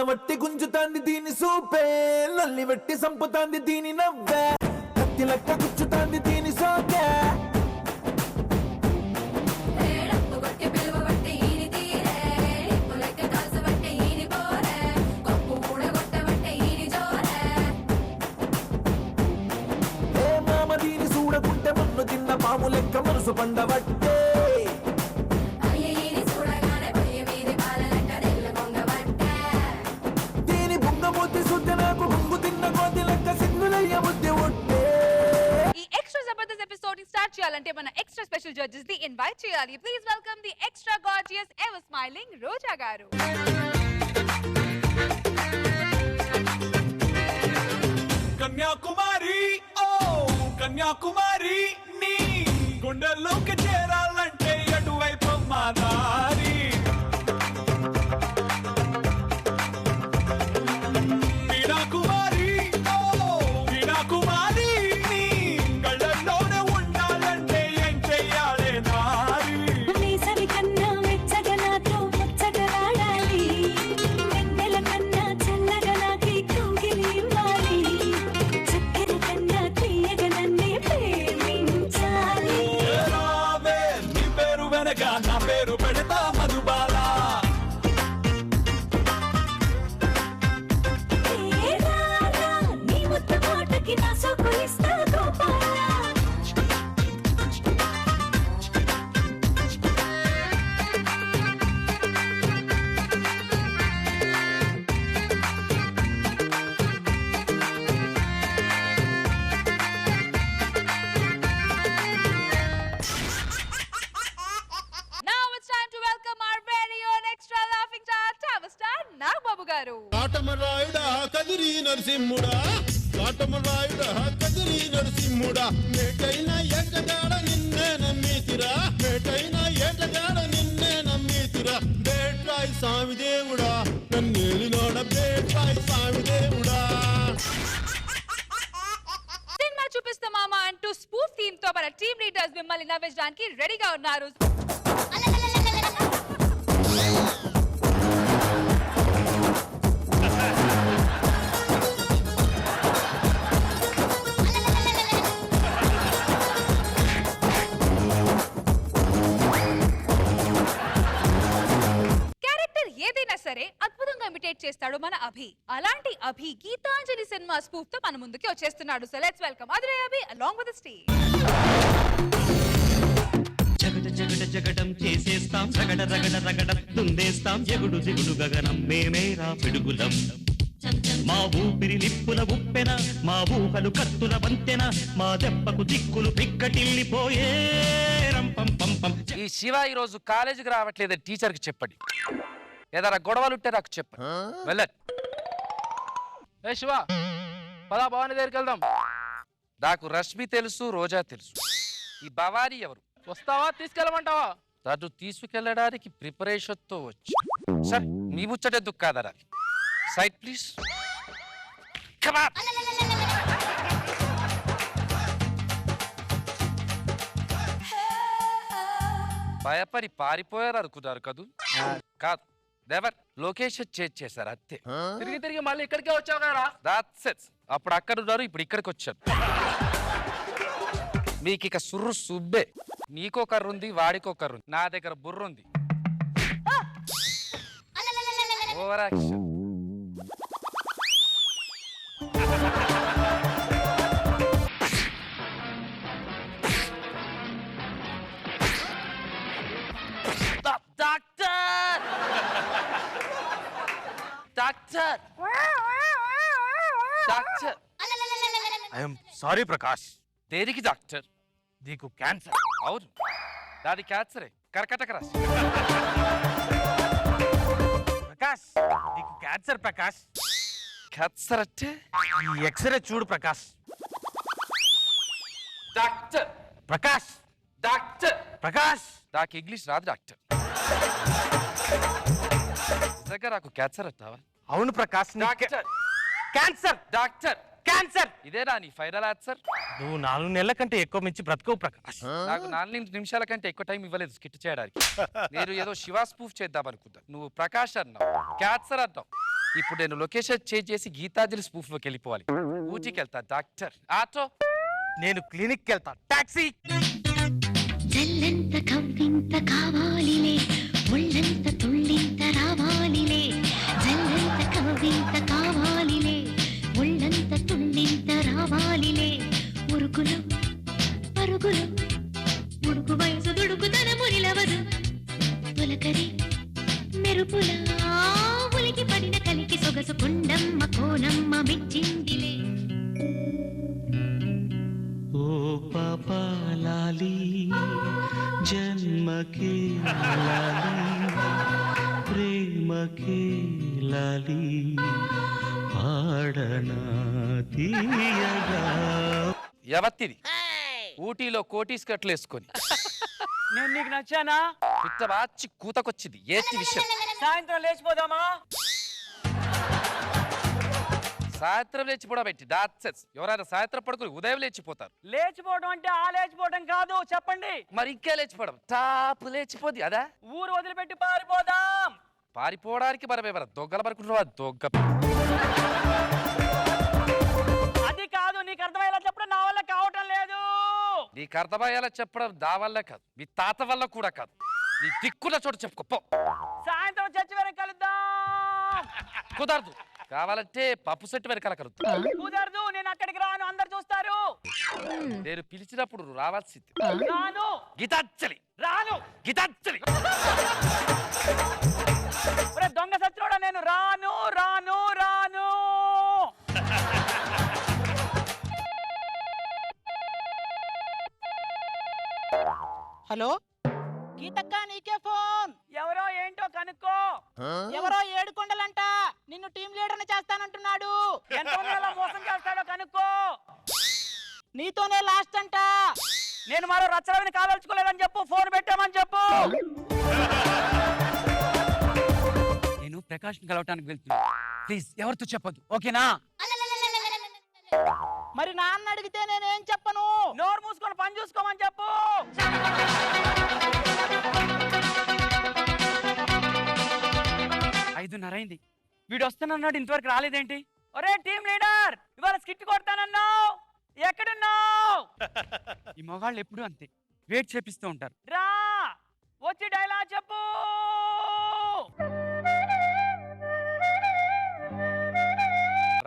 వట్టి గుంజుతాంది దీని సూపే, నల్లి వెట్టి సంపుతాంది దీని నవ్వే, కత్తి లెక్క గుచ్చుతాంది దీని సోకే. ఏ మామ దీని చూడకుంటే మన్ను తిన్న పాము లెక్క మనసు పండబట్టే, చేయాలంటే మన ఎక్స్ట్రా స్పెషల్ జడ్జెస్ ని ఇన్వైట్ చేయాలి. Please welcome the extra gorgeous ever smiling Roja garu. Kanyakumari ఓ కన్యాకుమారి నీ గుండెల్లోకి చేరాలంటే అటువైపు మా దారి. వీణాకుమారి ఓ వీణాకుమారి నీ కళ్ళల్లోనే ఉండాలంటే ఏం చెయ్యాలే నారి. వేసవి కన్నా వెచ్చగా నాతో ముచ్చటలాడాలి, వెన్నెల కన్నా చల్లగా నాకి కౌగిలి ఇవ్వాలి, చక్కెర కన్నా తీయగా నన్నే ప్రేమించాలి. రావే నీ పేరు వెనక నా పేరు పెడతా మధుబాల. ఏ రారా నీ ముద్దు మాటకి నా సోకులిస్తా Gopala. Now it's time to welcome our very own extra laughing star, Tower star Nagababu గారు. కాటమరాయుడా కదిరి నరసింహుడా, కాటమరాయుడా కదిరి నరసింహుడా, మేటైన ఏటగాడ నిన్నే నమ్మితిరా, మేటైన ఏటగాడ నిన్నే నమ్మితిరా, బేట్రాయి స్వామి దేవుడా నన్నేలినోడ బేట్రాయి స్వామి దేవుడా. సినిమా చూపిస్తామా అంటూ స్పూఫ్ థీమ్ తో మన టీమ్ లీడర్స్ మిమ్మల్ని నవ్వించడానికి రెడీగా ఉన్నారు. క్యారెక్టర్ ఏదైనా సరే అద్భుతంగా ఇమిటేట్ చేస్తాడు మన అభి. అలాంటి అభి గీతాంజలి సినిమా స్పూఫ్ తో మన ముందుకి వచ్చేస్తున్నాడు. So let's welcome Adhire Abhi along with the stage. జగడ జగడ జగడం చేసేస్తాం, రగడ రగడ రగడ తుందేస్తాం, ఎగుడు దిగుడు గగనం మేమేరా పిడుగులం. మా ఊపిరి నిప్పుల ఉప్పెన, మా ఊహలు కత్తుల వంతెన, మా దెబ్బకు దిక్కులు పిక్కటిల్లిపోయే రంపం పంపం. ఈ శివ ఈ రోజు కాలేజీకి రావట్లేదని టీచర్కి చెప్పండి. ఏదైనా గొడవలుంటే నాకు చెప్పండి. వెళ్ళండి. ఏ శివ పదా భవానీ దగ్గరికి వెళ్దాం. నాకు రష్మి తెలుసు, రోజా తెలుసు. ఈ భవానీ ఎవరు? వస్తావా తీసుకెళ్ళమంటావా? నన్ను తీసుకెళ్ళడానికి ప్రిపరేషన్తో వచ్చి సార్ మీ ముచ్చటెందుకు కాదరా. Side please. భయపడి పారిపోయారు అనుకున్నారు కదూ? కాదు, నెవర్. లొకేషన్ చేంజ్ చేశారు అంతే. తిరిగి తిరిగి మళ్ళీ ఇక్కడికే వచ్చావు కదా. That's it. అప్పుడు అక్కడ ఉన్నారు, ఇప్పుడు ఇక్కడికి వచ్చాను. మీకు ఇక సుర్రు సుబ్బే. నీకో కర్రు ఉంది, వాడికో కర్రు ఉంది, నా దగ్గర బుర్ర ఉంది. Over action. Doctor doctor doctor I'm sorry Prakash. దేనికి డాక్టర్? నీకు క్యాన్సర్. అవును, దాని క్యాన్సరే, కర్కటక రాశి. ప్రకాష్ నీకు క్యాన్సర్ ప్రకాష్. క్యాన్సర్ అంటే ఈ ఎక్స్రే చూడు ప్రకాష్. డాక్టర్ ప్రకాష్ డాక్టర్ ప్రకాష్ నాకు ఇంగ్లీష్ రాదు డాక్టర్. నిజంగా నాకు క్యాన్సర్ అంటావా? అవును Prakash. Doctor cancer doctor cancer. ఇదేనా నీ ఫైనల్ ఆన్సర్? నువ్వు 4 నెలల కంటే ఎక్కువ మించి బ్రతకవు ప్రకాష్. నాకు 4 నిమిషాల కంటే ఎక్కువ టైం ఇవ్వలేదు స్కిట్ చేయడానికి. నేను ఏదో శివ స్పూఫ్ చేద్దాం అనుకుంటా. నువ్వు ప్రకాష్ అన్నావు, క్యాన్సర్ అన్నావు. ఇప్పుడు నేను లొకేషన్ చేంజ్ చేసి గీతాంజలి స్పూఫ్ లోకి వెళ్ళిపోవాలి. ఊటీకి వెళ్తా డాక్టర్. ఆటో. నేను క్లినిక్కి వెళ్తా. టాక్సీ. జల్లంత కవ్వింత కావాలిలే ఒళ్ళంత తుళ్ళింత రావాలిలే జల్లంత కవ్వింత కావాలిలే ఒళ్ళంత తుళ్ళింత రావాలిలే ఉరుకులు పరుగులు ఉడుకు వయసు దుడుకుతన మునిలవదు తొలకరి మెరుపుల ఉలికి పడిన కలికి సొగసు కొండమ్మ కోనమ్మ మెచ్చిందిలే. ఓ పాపాలాలి జన్మకే లాలి ప్రేమకే లాలి పాడనా తీయగా. ఎవత్తిది ఊటీలో కోటీస్ కట్లు వేసుకొని నేను నీకు నచ్చానా? పిట్ట బాచి కూతకొచ్చింది. ఏంటి విషయం? సాయంత్రం లేచిపోదామా? సాయంత్రం లేచిపోవడం పెట్టి డాక్టర్స్ ఎవరైనా సాయంత్రం పడుకుని ఉదయం లేచిపోతారు. లేచిపోవడం అంటే ఆ లేచిపోవడం కాదు, చెప్పండి. మరి ఇంకే లేచిపోవడం టాపు లేచిపోద్ది అదా? ఊరు వదిలిపెట్టి పారిపోదాం. పారిపోవడానికి మనం ఎవరు దొంగల పడుకుంటున్నావా? దొంగ. అది కాదు, నీకు అర్థమయ్యేలా చెప్పడం నా వల్ల కావటం లేదు. నీకు అర్థమయ్యేలా చెప్పడం నా వల్ల కాదు, మీ తాత వల్ల కూడా కాదు. నీ దిక్కున్న చోటు చెప్పుకో. సాయంత్రం చర్చి వెనక కలుద్దాం. కుదరదు. కావాలంటే పప్పు సెట్టు వెనకాల కలుద్దాం. కుదరదు, నేను అక్కడికి రాను, అందరు చూస్తారు. నేను పిలిచినప్పుడు నువ్వు రావాల్సింది. రాను. గీతాంజలి రాను. గీతాంజలి. ఒరే దొంగ సచ్చినోడా, నేను రాను రాను రాను. హలో గీతక్క, నీకే ఫోన్. ఎవరో ఏంటో కనుక్కో. ఎవరో ఏడుకొండలంట నిన్ను టీం లీడర్ని చేస్తానంటున్నాడు. ఎంతమంది అలా మోసం చేస్తాడో కనుక్కో. నీతోనే లాస్ట్ అంట. నేను మరో రచ్చరవిని కాదలుచుకోలేదని చెప్పు, ఫోన్ పెట్టామని చెప్పు. నేను ప్రకాష్ కలవటానికి వెళ్తున్నా, ప్లీజ్ ఎవరితో చెప్పొద్దు, ఓకేనా? మరి నాన్న అడిగితే నేనేం చెప్పను? నోరు మూసుకొని పని చూసుకోమని చెప్పు. 5:30 అయింది, వీడు వస్తానన్నాడు, ఇంతవరకు రాలేదేంటి? ఒరే టీమ్ లీడర్, ఇవాళ స్కిట్ కొడతానన్నావు, ఎక్కడున్నావు? ఈ మొగాళ్ళు ఎప్పుడు అంతే, వెయిట్ చేపిస్తూ ఉంటారు. రా వచ్చి డైలాగ్ చెప్పు.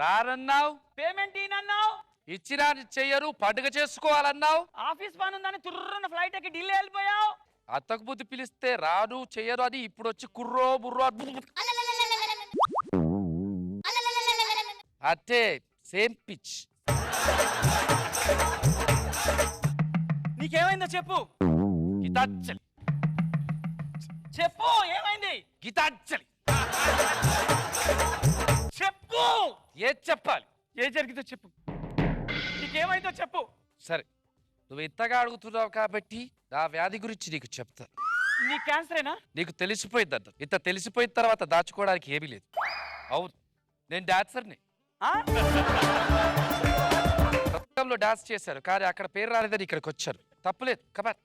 రారన్నావు, పేమెంట్ ఈనన్నావు, ఇచ్చినా చెయ్యరు, పండుగ చేసుకోవాలన్నావు. ఆఫీస్ పని ఉందని తుర్రున్న ఫ్లైట్ ఎక్కి ఢిల్లీ వెళ్ళిపోయావు. అత్తకు బుద్ధి పిలిస్తే రాను చెయ్యరు అని ఇప్పుడు వచ్చి కుర్రో బుర్రో అంటే సేమ్ పిచ్. నీకేమైందో చెప్పు. గీతాంజలి చెప్పు, ఏమైంది? గీతాంజలి చెప్పు. ఏం చెప్పాలి? ఏ జరిగిందో చెప్పు. నీకేమైందో చెప్పు. సరే, నువ్వు ఇంతగా అడుగుతున్నావు కాబట్టి నా వ్యాధి గురించి నీకు చెప్తా. నీ క్యాన్సరేనా? నీకు తెలిసిపోయిందంట. ఇంత తెలిసిపోయిన తర్వాత దాచుకోవడానికి ఏమీ లేదు. అవును, నేను డాన్సర్ని. సత్యంలో డాన్స్ చేశారు, కానీ అక్కడ పేరు రాలేదని ఇక్కడికి వచ్చారు. తప్పులేదు. కమాన్.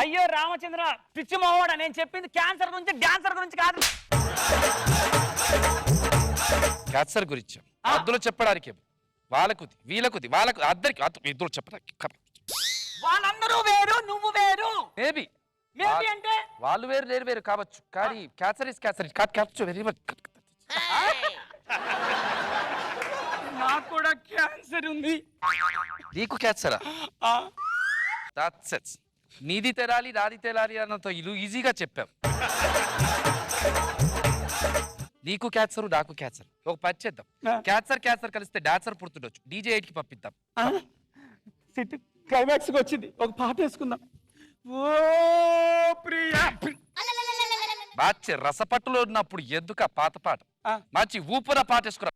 అయ్యో రామచంద్ర, పిచ్చి మొహోడా, నేను చెప్పింది క్యాన్సర్ గురించి, డాన్సర్ గురించి కాదు. క్యాన్సర్ గురించి అందులో చెప్పడానికి వాళ్ళకుది వీళ్ళకుది వాళ్ళకు అందరికి ఇద్దరు చెప్పడానికి. వాళ్ళందరూ వేరు, నువ్వు వేరు. మేబీ మేబీ అంటే వాళ్ళు వేరు నేను వేరు కావచ్చు, కానీ cancer is cancer. Very much. నాకు కూడా క్యాన్సర్ ఉంది. నీకు క్యాన్సరా? నీది తెరాలి నాది తెరాలి అన్నంత ఇల్లు ఈజీగా చెప్పాం. నీకు క్యాన్సర్ నాకు క్యాన్సర్. ఒక పని చేద్దాం, క్యాన్సర్ కలిస్తే డాన్సర్ పుడుతుండొచ్చు, DJ 8కి పంపిద్దాం. సిటీ క్లైమాక్స్ వచ్చింది, ఒక పాట వేసుకుందాం. ఓ ప్రియా. మంచి రసపట్టులో ఉన్నప్పుడు ఎందుకు పాత పాట, మంచి ఊపున పాట వేసుకురా.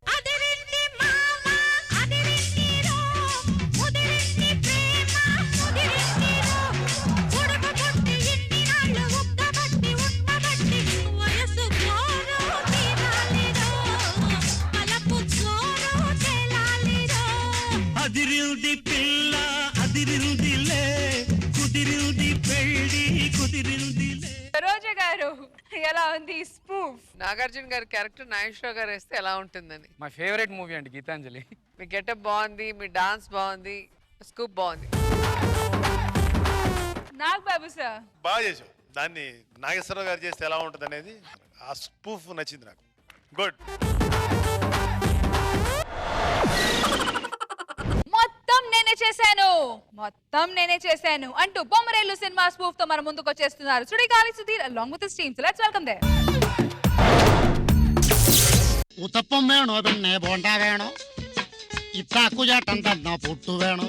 అదిరింది పిల్ల అదిరిందిలే, కుదిరింది పెళ్ళి కుదిరిందిలే. రోజా గారు ఎలా ఉంది స్పూఫ్? నాగార్జున గారి క్యారెక్టర్ నాగేశ్వర గారు వేస్తే ఎలా ఉంటుందని. మై ఫేవరెట్ మూవీ అండి గీతాంజలి. మీ గెటప్ బాగుంది, మీ డాన్స్ బాగుంది, స్కూప్ బాగుంది. నాగ్ బాబు సార్ బాగా చేసావు. దాన్ని నాగేశ్వరరావు గారు చేస్తే ఎలా ఉంటుంది అనేది ఆ స్పూఫ్ నచ్చింది నాకు. గుడ్. మొత్తం నేనే చేశాను అంటూ బొమ్మరేలు సినిమా స్పూఫ్ తో మన ముందుకు వచ్చేస్తున్నారు Sudigali Sudheer along with his team. So let's welcome them. Uttapam വേണോ പിന്നെ ബോണ്ട വേണോ ഇത്താക്കുചേട്ടൻ തന്ന പുട്ടു വേണോ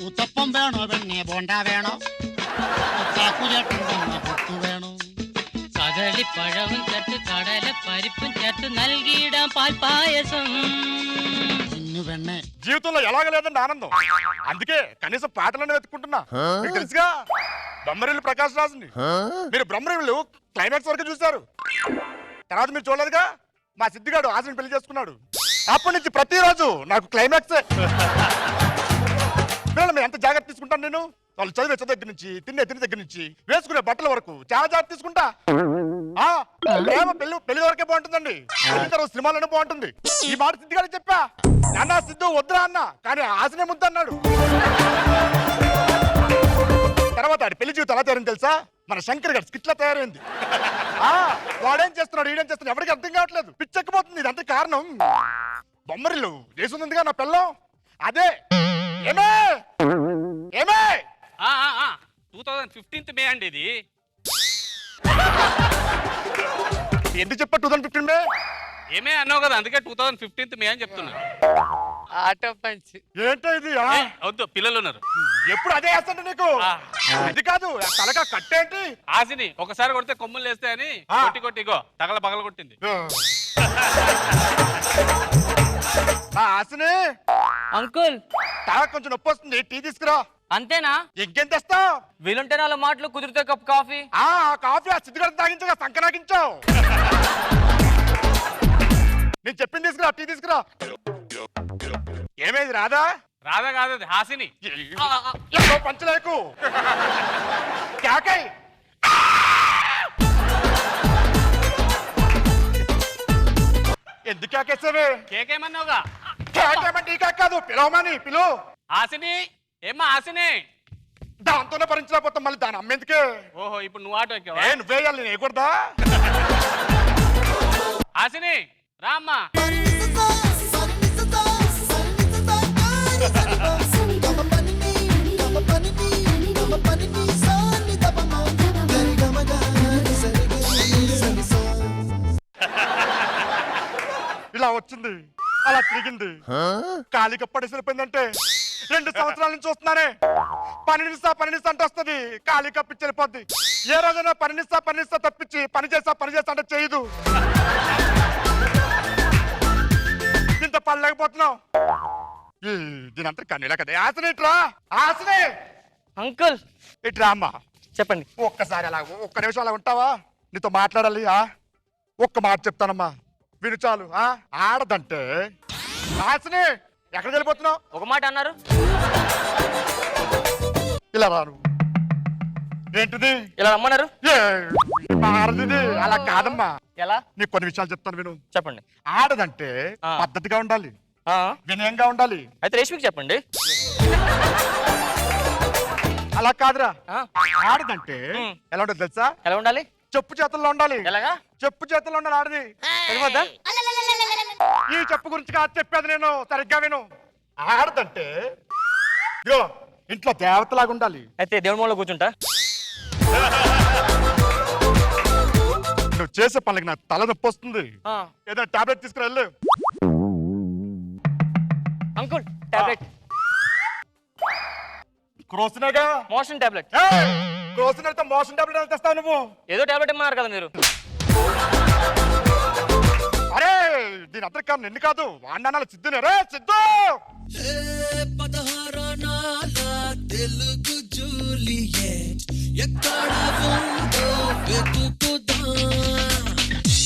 ഉത്തപ്പം വേണോ പിന്നെ ബോണ്ട വേണോ ഇത്താക്കുചേട്ടൻ തന്ന പുട്ടു വേണോ കദളിപ്പഴവും ചേർത്ത് കടല പരിപ്പും ചേർത്ത് നൽകിയിടാം പാൽപായസം. വെണ്ണെ జీవితంలో ఎలాగలేదండి ఆనందం. అందుకే కనీసం పాటలను వెతుక్కుంటున్నా. మీకు తెలుసుగా బ్రహ్మరేలు ప్రకాష్ రాజుని. మీరు బ్రహ్మరేలు క్లైమాక్స్ వరకు చూశారు. తర్వాత మీరు చూడలేదుగా మా సిద్ధిగాడు ఆశని పెళ్లి చేసుకున్నాడు. అప్పటి నుంచి ప్రతిరోజు నాకు క్లైమాక్సే. పిల్లలు ఎంత జాగ్రత్త తీసుకుంటాను నేను. వాళ్ళు చదివే చదువు దగ్గర నుంచి తినే దగ్గర నుంచి వేసుకునే బట్టల వరకు చాలా జాగ్రత్త తీసుకుంటా. ప్రేమ పెళ్లి వరకే బాగుంటుందండి. సినిమాలోనే బాగుంటుంది. ఈ మాట సిద్ధిగాడు చెప్పా. నాన్న సిద్ధు వద్దురా అన్న, కానీ ఆశనే ముద్దు అన్నాడు. తర్వాత ఆడి పెళ్లి జీవితం ఎలా తయారైంది తెలుసా? మన శంకర్ గారు స్కిట్లా తయారైంది. వాడేం చేస్తున్నాడు ఈడేం చేస్తున్నాడు ఎవరికి అర్థం కావట్లేదు. పిచ్చెక్కిపోతుంది. ఇదంతా కారణం బొమ్మరిల్లు చేస్తుందిగా నా పిల్లం. అదే ఏమే ఏమే 2015 మే అండి ఇది. ఎందుకు చెప్పా 2015 మే? ఏమే అన్నావు కదా, అందుకే 2015 మే అని చెప్తున్నా. ఆటో పంచ్ ఏంటో ఇది? వద్దు, పిల్లలు ఉన్నారు. ఎప్పుడు అదే వేస్తాను నీకు. అది కాదు తలగా కట్టేంటి. ఆశని ఒకసారి కొడితే కొమ్ములు లేస్తాయని కొట్టి కొట్టిగో తగల పగల కొట్టింది. ఆశని అంకుల్ తల కొంచెం నొప్పి వస్తుంది, టీ తీసుకురా. అంతేనా? ఇంకేం తెస్తావు? వీలుంటే 4 మాటలు, కుదిరితే కప్ కాఫీ. కాఫీ ఆ సిద్ధిగడ తాగించగా సంకనాగించావు. నేను చెప్పింది తీసుకురా, టీ తీసుకురా. ఏమేది రాదా? రాధా కాదు, హాసిని. పంచలేకు క్యాకై. ఎందుకు క్యాకేసావే? కేకేమన్నావుగా? కేకేమంటే ఈ కేక్ కాదు, పిలవమని పిలువు. హాసిని ఏమ్మా హాసిని. దాంతోనే భరించలేకపోతాం, మళ్ళీ దాని అమ్మేందుకే. ఓహో, ఇప్పుడు నువ్వు ఆటో ఎక్కావా? నువ్వేయాలి, నేను వేయకూడదా? హాసిని రామ్మా. ఇలా వచ్చింది, అలా తిరిగింది, కాలిక పడేసిపోయిందంటే 2 సంవత్సరాల నుంచి చూస్తున్నానే. 12 నిమిషం అంటే వస్తుంది, కాలి కప్పించి వెళ్ళిపోద్ది. ఏ రోజైనా 12 నిమిషం తప్పించి పని చేస్తా అంటే చేయదు. ఇంత పడలేకపోతున్నావు. దీనంతా కన్నీలా కదా. ఆశనే ఇట్రా, ఆశనే. అంకుల్ ఇట్రా అమ్మా. చెప్పండి. ఒక్కసారి అలా ఒక్క నిమిషం అలా ఉంటావా? నీతో మాట్లాడాలి. ఒక్క మాట చెప్తానమ్మా, విను చాలు. ఆడదంటే ఆశనే. ఎక్కడికి వెళ్ళిపోతున్నావు? ఒక మాట అన్నారు. ఇలా రాను. ఏంటిది? ఇలా రమ్మన్నారు. మారదిది. అలా కాదమ్మా. ఎలా? నీకు కొన్ని విషయాలు చెప్తాను విను. చెప్పండి. ఆడదంటే పద్ధతిగా ఉండాలి, వినయంగా ఉండాలి. అయితే రేష్మికి చెప్పండి. అలా కాదురా. ఆడదంటే ఎలా ఉంటుంది తెలుసా? ఎలా ఉండాలి? చెప్పు చేతుల్లో ఉండాలి. ఎలాగా? చెప్పు చేతుల్లో ఉండాలి ఆడది. ఈ చెప్పు గురించి కాదు చెప్పేది, నేను సరిగ్గా విను. ఆడదంటే ఇంట్లో దేవతలాగా ఉండాలి. అయితే దేవుడి మూలలో కూర్చుంటా. నువ్వు చేసే పనులకి నాకు తల నొప్పి వస్తుంది. ఏదైనా టాబ్లెట్ తీసుకురా వెళ్ళు. Uncle tablet. క్రోసినేగా? Motion tablet. క్రోసిన్ అయితే మోషన్ టాబ్లెట్ ఎంత తెస్తావు నువ్వు? ఏదో టాబ్లెట్ ఇమ్మన్నారు కదా మీరు. అరే దీని అంతటి కారణం ఎన్ని కాదు, వాడినాల సిద్ధునే. రే సిద్ధు, 16 నాల తెలుగు జూలియట్ ఎక్కడ ఉందో వెతుకుదాం.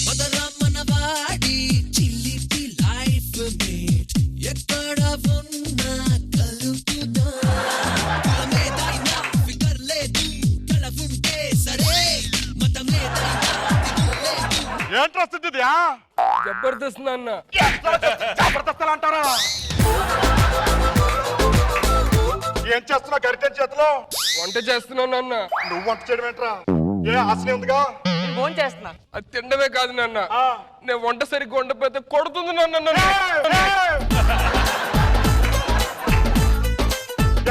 మదర మనవాడి చిలిపి లైఫ్ మేట్ ఎక్కడ ఉన్నా కలుపుదాం. కులమేదైనా ఫిగర్ లేదు, కళ ఉంటే సరే, రస్తు ఇది జబర్దస్త్ నాన్న. జబర్దస్త్ అంటారా? ఏం చేస్తున్నావు గరిటెన్ చేతిలో? వంట చేస్తున్నాను నాన్న. నువ్వు వంట చేయడం ఏంట్రా? ఏ ఆశనే ఉందిగా? నేను ఫోన్ చేస్తున్నా. అది తినడమే కాదు నాన్న, నేను వంట సరిగ్గా వండపోతే కొడుతుంది నాన్న నన్ను.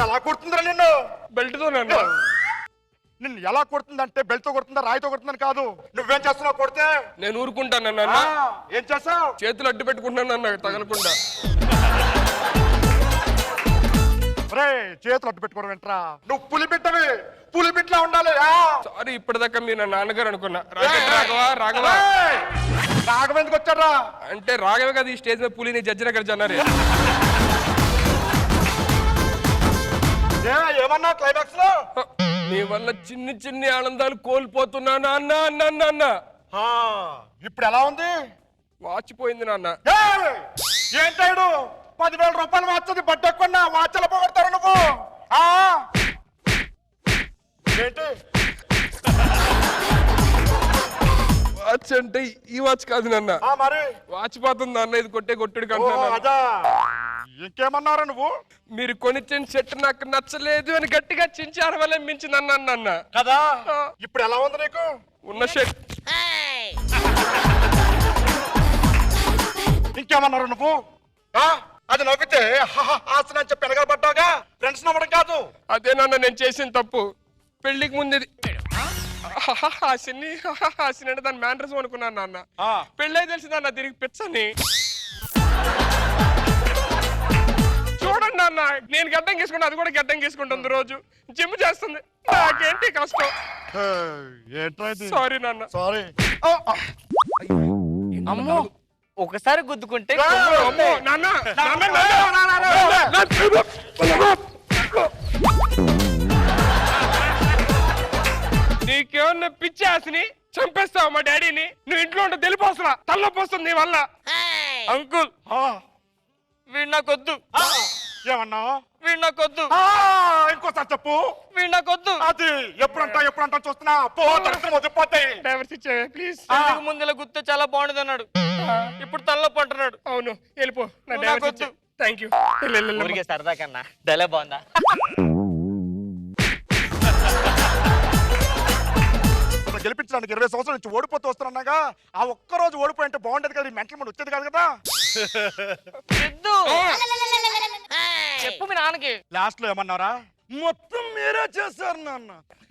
ఎలా కొడుతుందిరా నిన్ను? బెల్ట్తో నాన్న. నిన్ను ఎలా కొడుతుందంటే బెల్ట్ తో కొడుతుందా రాయితో కొడుతుందని కాదు. నువ్వేం చేస్తున్నావు కొడితే? నేను ఊరుకుంటాను నాన్న. ఏం చేస్తావు? చేతులు అడ్డు పెట్టుకుంటున్నాను నాన్న తగలకుండా. చేతులు అడ్డు పెట్టుకోవడం ఏంట్రా? నువ్వు పులి బిడ్డవి, పులి బిడ్డలా ఉండాలి. సారీ, ఇప్పటిదాకా మీరు నా నాన్నగారు అనుకున్నా. రాఘవా రాఘవా రాఘవ ఎందుకు వచ్చాడ్రా? అంటే రాఘవే కదా ఈ స్టేజ్ మీద పులిని జడ్జిన కలిసి అన్నారు. ఏమన్నా క్లైమాక్స్ లో? నీ వల్ల చిన్ని చిన్ని ఆనందాలు కోల్పోతున్నాను అన్న అన్న అన్న అన్న. ఇప్పుడు ఎలా ఉంది? వాచిపోయింది నాన్న. ఏంటాడు 10,000 రూపాయలు వాచది బడ్డ కొన్నా వాచల పోగొడతారు నువ్వు. ఏంటి వాచ్ అంటే ఈ వాచ్ కాదు నాన్న. మరి వాచిపోతుంది అన్న, ఇది కొట్టే కొట్టుడు కంటే. అదా ఇంకేమన్నారా నువ్వు? మీరు కొనిచ్చిన షర్ట్ నాకు నచ్చలేదు అని గట్టిగా చించి అరవలే మించింది అన్న అన్న కదా. ఇప్పుడు ఎలా ఉంది నీకు ఉన్న షర్ట్? ఇంకేమన్నారు నువ్వు? అది నవ్వితే ఆసన చెప్పి వెనగబడ్డావుగా. ఫ్రెండ్స్ నవ్వడం కాదు. అదే నాన్న నేను చేసిన తప్పు. పెళ్లికి ముందు హాసిని హాసిని అంటే దాని మ్యానరిజం అనుకున్నాను నాన్న. పెళ్ళై తెలిసి నాన్న తిరిగి పిచ్చని. చూడండి నాన్న, నేను గడ్డం గీసుకుంటా, అది కూడా గడ్డం గీసుకుంటుంది. రోజు జిమ్ చేస్తుంది. నాకేంటి కష్టం? సారీ నాన్న. సారీ. అమ్మో, ఒకసారి గుద్దుకుంటే నీకేమన్నా పిచ్చి ఆశని చంపేస్తావు మా డాడీని. నువ్వు ఇంట్లో ఉంటే తెలిపోసలా తల్లపోస్తుంది నీ వల్ల. అంకుల్, వీడు నాకొద్దు. ఏమన్నా? వీడు నాకొద్దు. ఇంకోసారి చెప్పు. వీడు నాకొద్దు. అది ఎప్పుడంటా చూస్తున్నా పోతాయి. డైవర్స్ ఇచ్చావే ప్లీజ్. ముందులా గుర్తు చాలా బాగుండదు అన్నాడు, ఇప్పుడు తలనొప్పి అంటున్నాడు. అవును, వెళ్ళిపో. నాకొద్దు. Thank you. సరదా కన్నా డైలాగ్ బాగుందా? గెలిపించడానికి 20 సంవత్సరాల నుంచి ఓడిపోతూ వస్తున్నాగా. ఆ ఒక్కరోజు ఓడిపోయింటే బాగుండేది కదా. మెంటల్ మన వచ్చేది కాదు కదా. చెప్పు మీ నాన్నకి. లాస్ట్ లో ఏమన్నారా? మొత్తం మీరే చేశారు నాన్న,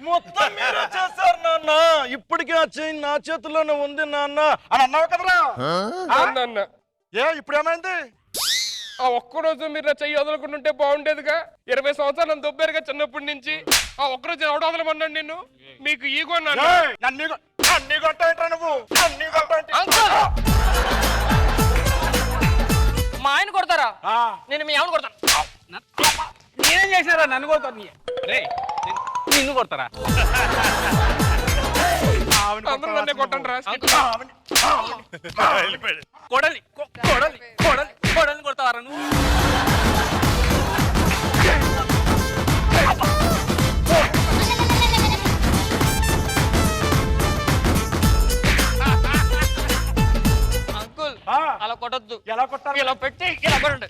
మొత్తం మీరే చేశారు నాన్న. ఇప్పటికీ ఆ చైన్ నా చేతిలోనే ఉంది నాన్న అని అన్నావు కదరా. అన్న ఇప్పుడు ఏమైంది? ఆ ఒక్కరోజు మీరు నా చెయ్యి వదలకుంటుంటే బాగుండేదిగా. 20 సంవత్సరాలు నన్ను దొబ్బారుగా చిన్నప్పటి నుంచి. ఆ ఒక్కరోజు ఎవడ వదలమన్నాడు నిన్ను? మీకు ఈగో నువ్వు మా ఆయన కొడతారా? నేను మీ ఆవిడ కొడతాను. నేనేం చేసినారా నన్ను కొడతాను? నిన్ను కొడతారా? అందరూ నన్నే కొట్టండి రా. కొడలి కొడలి కొడలి కొడలి కొడతావారా నువ్వు? అంకుల్ అలా కొట్టద్దు. ఎలా కొట్టాలి? ఇలా పెట్టి ఇలా కొట్టండి.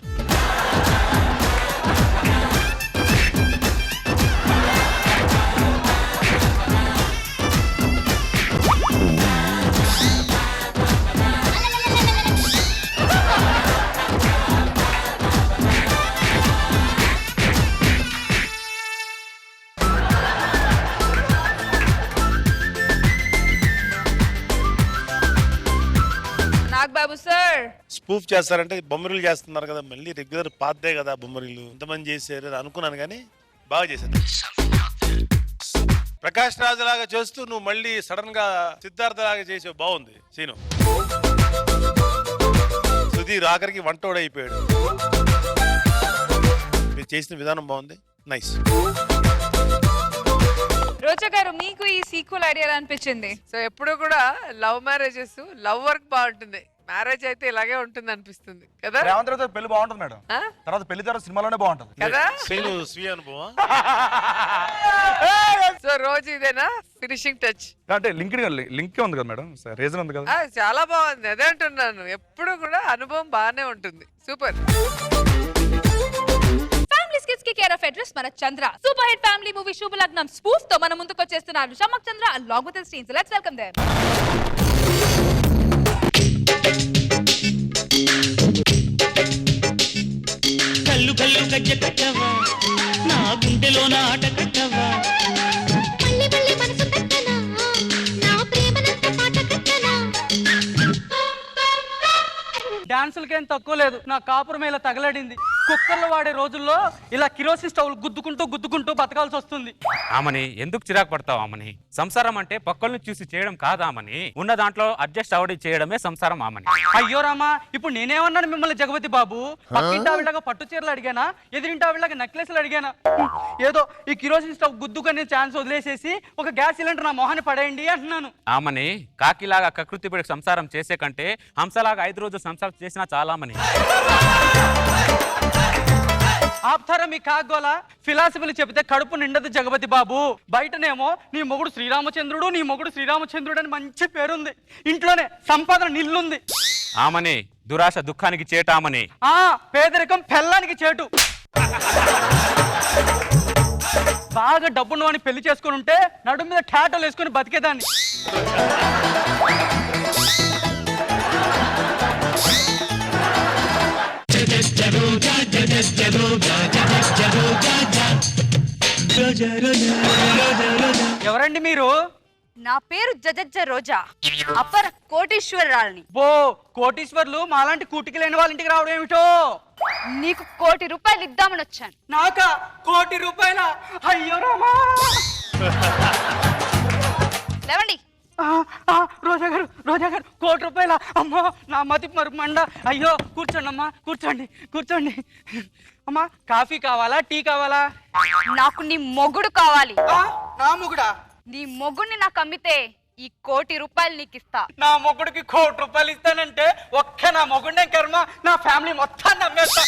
నాగబాబు సార్, స్పూఫ్ చేస్తారంటే బొమ్మరీలు చేస్తున్నారు కదా, మళ్ళీ రెగ్యులర్ పాతదే కదా బొమ్మరీలు. ఇంతమంది చేశారు అనుకున్నాను కానీ బాగా చేశారు. ప్రకాష్ రాజు లాగా చేస్తూ నువ్వు మళ్ళీ సడన్ గా సిద్ధార్థ లాగా చేసావు. బాగుంది సీను. సుధీర్ ఆఖరికి వంటోడు అయిపోయాడు. మీరు చేసిన విధానం బాగుంది. నైస్. రోజా గారు, మీకు ఈ సీక్వెల్ ఐడియా అనిపించింది? సో ఎప్పుడు కూడా లవ్ మ్యారేజెస్ లవ్ వర్క్ బాగుంటుంది. మ్యారేజ్ అయితే ఇలాగే ఉంటుంది అనిపిస్తుంది కదా. రేవంత్ రెడ్డి పెళ్లి బాగుంటుంది మేడం. తర్వాత పెళ్లి తర్వాత సినిమాలోనే బాగుంటుంది కదా. స్వీయ అనుభవం. సో రోజు ఇదేనా ఫినిషింగ్ టచ్? అంటే లింక్ ఉంది కదా మేడం, రీజన్ ఉంది కదా. చాలా బాగుంది, అదే అంటున్నాను. ఎప్పుడు కూడా అనుభవం బాగానే ఉంటుంది. సూపర్. ఫ్యామిలీ స్కిట్స్ కి కేర్ ఆఫ్ అడ్రస్ మన Chandra. Super hit family movie Shubhalagnam spoof తో మన ముందుకు వచ్చేస్తున్నారు షమ్మక్ చంద్ర along with his team. So let's welcome them. కల్లు కల్లు గజ్జ కట్టవా నా గుండెలోన ఆట కట్టవా మళ్ళీ మళ్ళీ మనసు పెట్టనా నా ప్రేమనంత పాట కట్టనా డాన్సులకేం తక్కువ లేదు. నా కాపురం ఇలా తగలడింది. కుక్కర్లు వాడే రోజుల్లో ఇలా కిరోసిన్ స్టవ్ గుద్దుకుంటూ బతకాల్సి వస్తుంది. ఆమని ఎందుకు చిరాకు పడతావు ఆమని? సంసారం అంటే పక్కల్ని చూసి చేయడం కాదామని, ఉన్న దాంట్లో అడ్జస్ట్ అవడి చేయడమే సంసారం ఆమని. అయ్యో రామా, ఇప్పుడు నేనేమన్నాను మిమ్మల్ని జగపతి బాబు? పక్కింటి ఆవిడగా పట్టు చీరలు అడిగానా, ఎదురింటి ఆవిడగా నెక్లెస్లు అడిగానా? ఏదో ఈ కిరోసిన్ స్టవ్ గుద్దుకునే ఛాన్స్ వదిలేసేసి ఒక గ్యాస్ సిలిండర్ నా మొహాన్ని పడేయండి అంటున్నాను. ఆమని కాకిలాగా కకృతి పడి సంసారం చేసే కంటే హంసలాగా 5 రోజులు సంసారం చేసినా చాలామని. ఆప్తారా మీ కాగోలా? ఫిలాసఫీలు చెబితే కడుపు నిండదు జగపతి బాబు. బయటనేమో నీ మొగుడు శ్రీరామచంద్రుడు అని మంచి పేరుంది. ఇంట్లోనే సంపాదన నిల్లుంది. ఆమని దురాశ దుఃఖానికి చేటామని. పేదరికం పెళ్ళానికి చేటు. బాగా డబ్బును అని పెళ్లి చేసుకుని ఉంటే నడుము మీద ఠాటోలు వేసుకుని బతికేదాన్ని. ఎవరండి మీరు? నా పేరు జజజ్జ రోజా, అపర కోటీశ్వరరాలని. బో కోటీశ్వర్లు మాలాంటి కూటికి లేని వాళ్ళ ఇంటికి రావడం ఏమిటో? నీకు 1 కోటి రూపాయలు ఇద్దామని వచ్చాను. నాకా 1 కోటి రూపాయల? అయ్యో రామా. లేవండి. రోజా గారు 1 కోటి రూపాయల? అమ్మో నా మతి మండ. అయ్యో కూర్చోండి అమ్మా, కూర్చోండి. అమ్మా కాఫీ కావాలా, టీ కావాలా? నాకు నీ మొగుడు కావాలి. నా మొగుడా? నీ మొగుడిని నాకు అమ్మితే ఈ 1 కోటి రూపాయలు నీకు ఇస్తా. నా మొగుడికి 1 కోటి రూపాయలు ఇస్తానంటే ఒక్క నా మొగుడే కర్మ, నా ఫ్యామిలీ మొత్తాన్ని అమ్మేస్తా.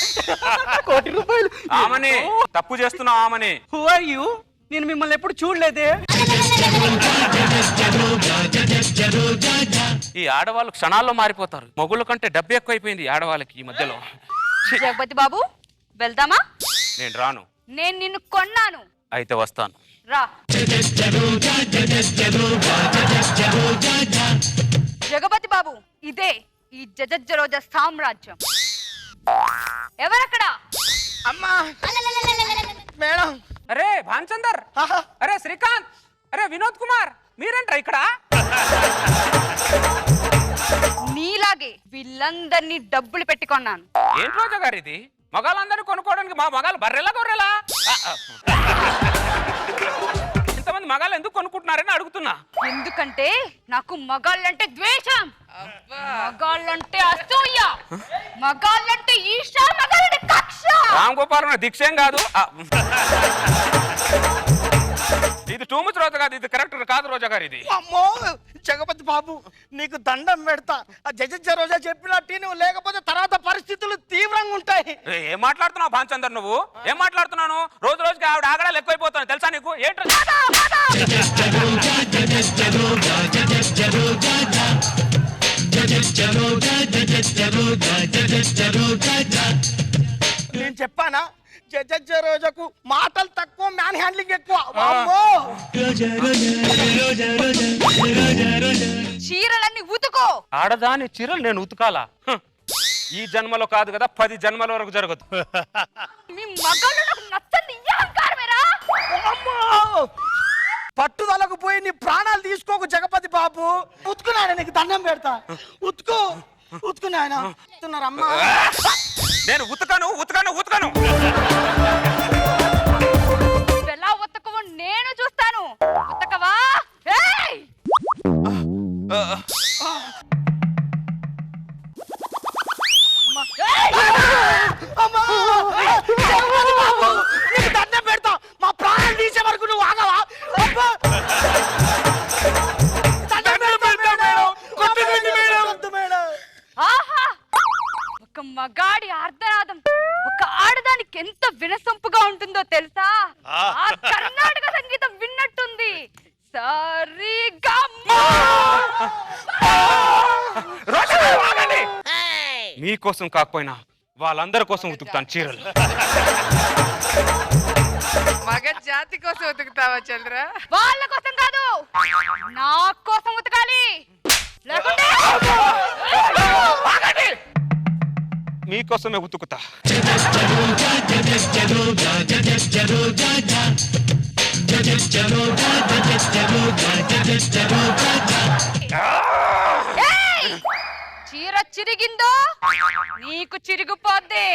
1 కోటి రూపాయలు? ఆమని తప్పు చేస్తున్నావు ఆమని. Who are you? నేను మిమ్మల్ని ఎప్పుడు చూడలేదే. ఈ ఆడవాళ్ళు క్షణాల్లో మారిపోతారు. మొగుళ్ళ కంటే డబ్బు ఎక్కువైపోయింది ఆడవాళ్ళకి ఈ మధ్యలో. జగపతి బాబు వెళ్దామా? నేను రాను. నేను నిన్ను కొన్నాను. అయితే వస్తాను. రా. జగపతి బాబు, ఇదే ఈ జజజ్జ రోజా సామ్రాజ్యం. ఎవరక్కడ? అమ్మా మేడం. అరే భానుచందర్, అరే శ్రీకాంత్, అరే వినోద్ కుమార్, మీరేంట్రా ఇక్కడ? నీలాగే వీళ్ళందరినీ డబ్బులు పెట్టుకున్నాను. ఏంటి రోజా గారు ఇది? మగాళ్ళందరూ కొనుక్కోవడానికి మా మగాళ్ళు బర్రెలా గొర్రెలా? ఇంతమంది మగాళ్ళు ఎందుకు కొనుక్కుంటున్నారని అడుగుతున్నా. ఎందుకంటే నాకు మగాళ్ళంటే ద్వేషం, మగాళ్ళంటే అసూయ, మగాళ్ళంటే ఈర్ష, మగాళ్ళంటే కక్ష. రామ్ గోపాల్ దీక్షేం కాదు ఇది. టూ మచ్ రోజా కాదు, ఇది కరెక్ట్ కాదు రోజా గారు ఇది. అమ్మో జగపతి బాబు, నీకు దండం పెడతా. ఆ జజజ్జ రోజా చెప్పినట్టు నువ్వు లేకపోతే తర్వాత పరిస్థితులు తీవ్రంగా ఉంటాయి. ఏం మాట్లాడుతున్నావు భానుచందర్? నువ్వు ఏం మాట్లాడుతున్నాను? రోజు రోజుకి ఆవిడ ఆగడాలు ఎక్కువైపోతాను తెలుసా నీకు? ఏంటో నేను చెప్పానా? జజజ్జ రోజాకు మాటలు తక్కువ, మ్యాన్ హ్యాండ్లింగ్ ఎక్కువ. చీరలన్నీ ఉతుకో. ఆడదాని చీరలు నేను ఉతకాలా? ఈ జన్మలో కాదు కదా, 10 జన్మల వరకు జరగదు. మీ మగాళ్ళు నాకు నచ్చంది ఈ అహంకారమేరా? పట్టుదలకు పోయి నీ ప్రాణాలు తీసుకోకు జగపతి బాబు. ఉతుకున్నాయన, నీకు దండం పెడతా. ఉతుకున్నాయన. అమ్మా నేను ఉతకను. ఎలా ఉతకవో నేను చూస్తాను. ఉతకవా? నీకు దండం పెడతా. మా ప్రాణాలు తీసే వరకు నువ్వు ఆగవా? ఆ తెలుసా ఆ కర్ణాటక సంగీతం విన్నట్టుంది. సరిగమ. మీకోసం కాకపోయినా వాళ్ళందరి కోసం ఉతుకుతాను చీరలు. మగ జాతి కోసం ఉతుకుతావా చంద్ర? వాళ్ళ కోసం కాదు, నా కోసం ఉతకాలి. లేకుంటే మీకోసమే ఉతుకుతా. చీర చిరిగిందో నీకు చిరిగిపోద్ది.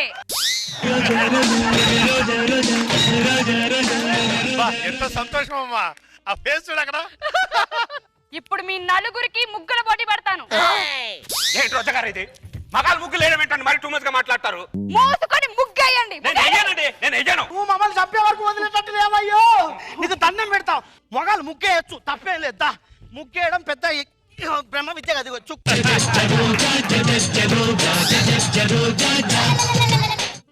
ఎంత సంతోషం అమ్మా, ఆ ఫేస్ చూడు అక్కడ. ఇప్పుడు మీ నలుగురికి ముగ్గుల పోటీ పెడతాను. ఏంటి రోజా గారు ఇది? మగాళ్ళు ముగ్గులు వేయడం ఏంటండి? మరి టూ మచ్ గా మాట్లాడతారు. మోసుకొని ముగ్గేయండి. నేను వెయ్యాను. నువ్వు మమ్మల్ని చంపే వరకు వదిలేటట్టు లేవయ్యో. నీకు దండం పెడతాం. మొగాలు ముగ్గేయచ్చు, తప్పేం లేదా. ముగ్గేయడం పెద్ద బ్రహ్మ విద్య కదా.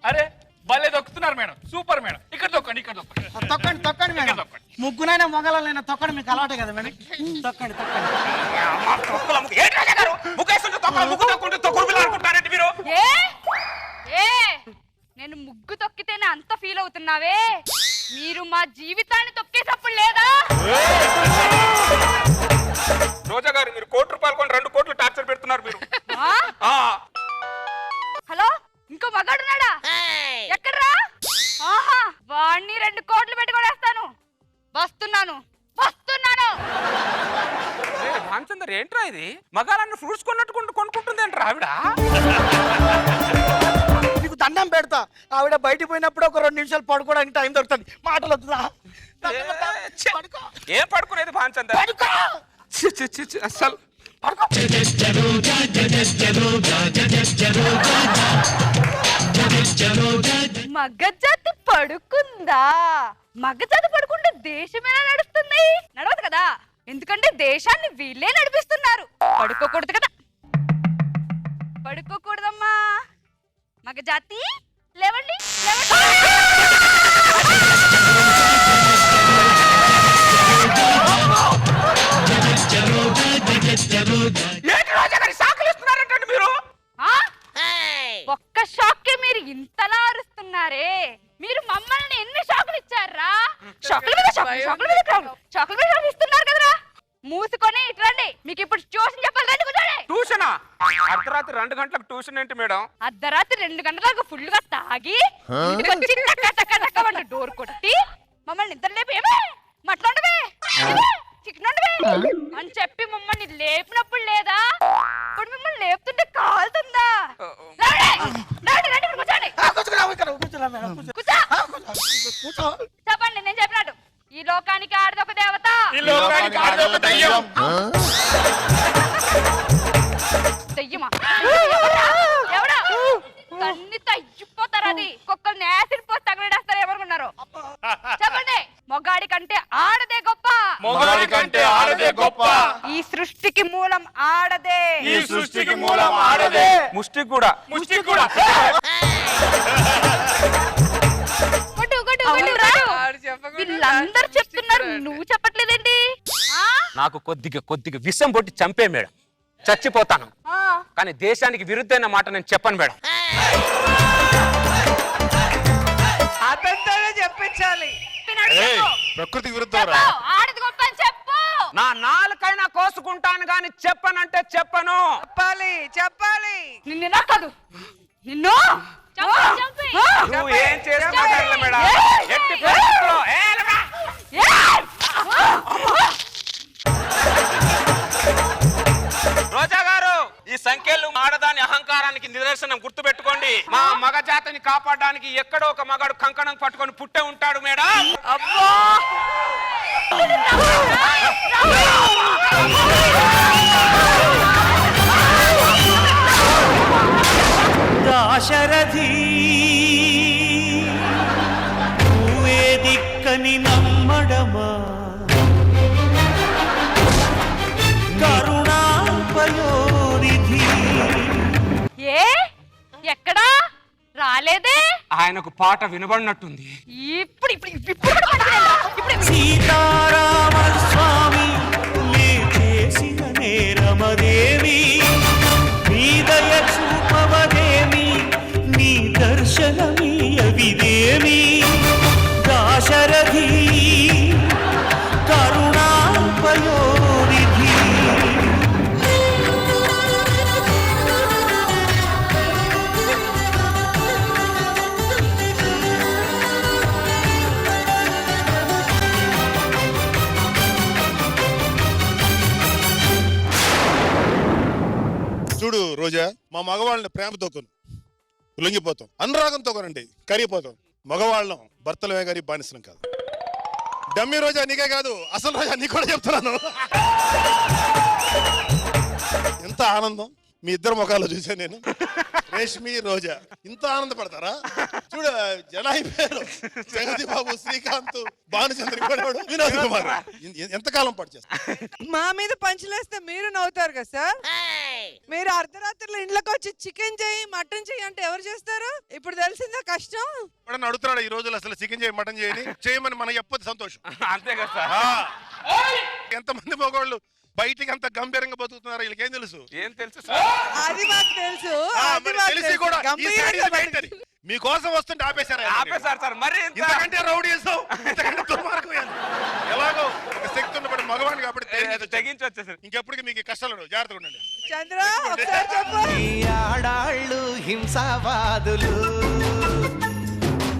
అరే భలే దొక్కుతున్నారు మేడం, సూపర్ మేడం. ఇక్కడ దొక్కండి, ఇక్కడ దొక్కండి. తొక్కండి తొక్కండి మేడం. ముగ్గునైనా మొగలైనా తొక్కడం మీకు అలవాటే కదా మేడం. తొక్కండి తొక్కండి. నేను ముగ్గు తొక్కితేనే అంత ఫీల్ అవుతున్నావే, మీరు మా జీవితాన్ని తొక్కేటప్పుడు లేదా? రోజా గారు మీరు ₹1 కొని 2 కోట్లు టార్చర్ పెడుతున్నారు మీరు. హలో, ఇంకో మగాడున్నాడా? ఎక్కడ్రా? ఆహా, వాణ్ణి 2 కోట్లు పెట్టి కొనేస్తాను. వస్తున్నాను. భానుచందర్ ఏంట్రా ఇది? మగాళ్ళని ఫ్రూట్స్ కొనుక్కుంటుంది ఏంట్రా ఆవిడ? నీకు దండం పెడతా. ఆవిడ బయటికి పోయినప్పుడు ఒక 2 నిమిషాలు పడుకోవడానికి టైం దొరుకుతుంది. మాటలు వద్దురా. ఏం పడుకునేది భానుచందర్? అసలు మగజాతి పడుకుందా? మగజాతి పడుకుంటే దేశం ఎలా నడుస్తుంది? నడవదు కదా, ఎందుకంటే దేశాన్ని వీళ్ళే నడిపిస్తున్నారు. పడుకోకూడదు కదా. పడుకోకూడదమ్మా. మగజాతి లేవండి, మీరు ఒక్క షాక్కే మీరు ఇంతలా అరుస్తున్నారే. మీరు మమ్మల్ని ఎన్ని షాకులు ఇచ్చారా? షాకుల మీద షాకులు ఇస్తున్నారు కదరా. మూసుకొని ఇట్రండి. మీకు ఇప్పుడు ట్యూషన్ చెప్పాలి. రండి కూర్చోండి. ట్యూషనా? అర్ధరాత్రి 2 గంటలకు ట్యూషన్ ఏంటి మేడం? అర్ధరాత్రి 2 గంటలకు ఫుల్ గా తాగి డోర్ కొట్టి మమ్మల్ని నిద్ర లేపి మట్లాండవే చికెన్ అని చెప్పి మమ్మల్ని లేపినప్పుడు లేదా? ఇప్పుడు మిమ్మల్ని లేపుతుంటే కాలుతుందా? చెప్పండి, నేను చెప్పినట్టు. ఈ లోకానికి ఆడదొక దేవత, దెయ్యమా? ఎవడా? తన్ని తయ్యిపోతారు. అది కుక్కల్ని యాసిడ్ పోసి తగలడేస్తారు. ఎవరుకున్నారు చెప్పండి. మొగాడి కంటే ఆడదే గొప్ప. ఈ సృష్టికి మూలం ఆడదే. ముష్టి కూడా. వీళ్ళందరూ చెప్తున్నారు, నువ్వు చెప్పట్లేదేంటి? నాకు కొద్దిగా విషం పొట్టి చంపే మేడం, చచ్చిపోతాను. కానీ దేశానికి విరుద్ధమైన మాట నేను చెప్పను మేడం. అతనితోనే చెప్పించాలి. ప్రకృతికి విరుద్ధం. ఆడది గొప్ప అని చెప్పు. నా నాలుకైనా కోసుకుంటాను కానీ చెప్పనంటే చెప్పను. చెప్పాలి. నిన్ను నాకదు, నిన్ను నువ్వు ఏం చేసుకుంటారు మేడం? ఎట్టి పరిస్థితుల్లో రోజా గారు, ఈ సంఖ్యలు ఆడదాని అహంకారానికి నిదర్శనం. గుర్తుపెట్టుకోండి. మా మగ జాతిని కాపాడడానికి ఎక్కడో ఒక మగాడు కంకణం పట్టుకొని పుట్టే ఉంటాడు మేడం. అబ్బా, దాశరథి నువ్వే దిక్కని నమ్మడమా? కరుణాపయోనిధి ఏ ఎక్కడా రాలేదే? ఆయనకు పాట వినబడినట్టుంది. సీతారామ స్వామి నే చేసిన నేరమదేవి నీ దయ చూపవదేమి నీ దర్శనమీయవిదేమి దాశరథి కరుణాపయోనిధి. చూడు రోజా, మా మగవాళ్ళని ప్రేమతో కొను, లొంగిపోతాం. అనురాగంతో కొనండి, కరిగిపోతాం. మగవాళ్ళం భర్తలమే గారి బానిసనం కాదు. డమ్మీ రోజా నీకే కాదు, అసలు రోజా నీకు కూడా చెప్తున్నాను. ఎంత ఆనందం మీ ఇద్దరు ముఖాల్లో చూసాను నేను. రేష్మి రోజా ఇంత ఆనందపడతారా? చూడ జనాయి పేరు జగతి బాబు, శ్రీకాంత్, భానుచంద్ర, వినోద్ కుమార్ ఎంతకాలం పాటు చేస్తారు? మా మీద పంచులేస్తే మీరు నవ్వుతారు కదా సార్. మీరు అర్ధరాత్రిలో ఇంట్లోకి వచ్చి చికెన్ చేయి మటన్ చేయి అంటే ఎవరు చేస్తారు? ఇప్పుడు తెలిసిందా కష్టం? ఎప్పుడన్నా అడుగుతున్నాడు ఈ రోజులు అసలు చికెన్ చేయి మటన్ చేయమని మనం చెప్పొద్దు సంతోషం. అంతే కదా సార్. ఎంతమంది మగవాళ్ళు బయటికి అంత గంభీరంగా బతుకుతున్నారు, వీళ్ళకి ఏం తెలుసు? ఏం తెలుసు సార్? అది మాకు తెలుసు. తెలిసి కూడా ఈ సైడ్ ఇది బయటది. మీకోసం వస్తుంటే ఆపేశారు. ఆపేశారు సార్. మరి ఇంతకంటే రౌడీ చేస్తావు, ఇంతకంటే దుర్మార్గం. ఎలాగో ఒక శక్తి ఉన్నప్పుడు మగవాడిని కాబట్టి తెగించి వచ్చేసారు. ఇంకెప్పటికీ మీకు కష్టాలు ఉండవు, జాగ్రత్తగా ఉండండి. చంద్ర ఒకసారి చెప్పు. ఆడాళ్ళు హింసావాదులు,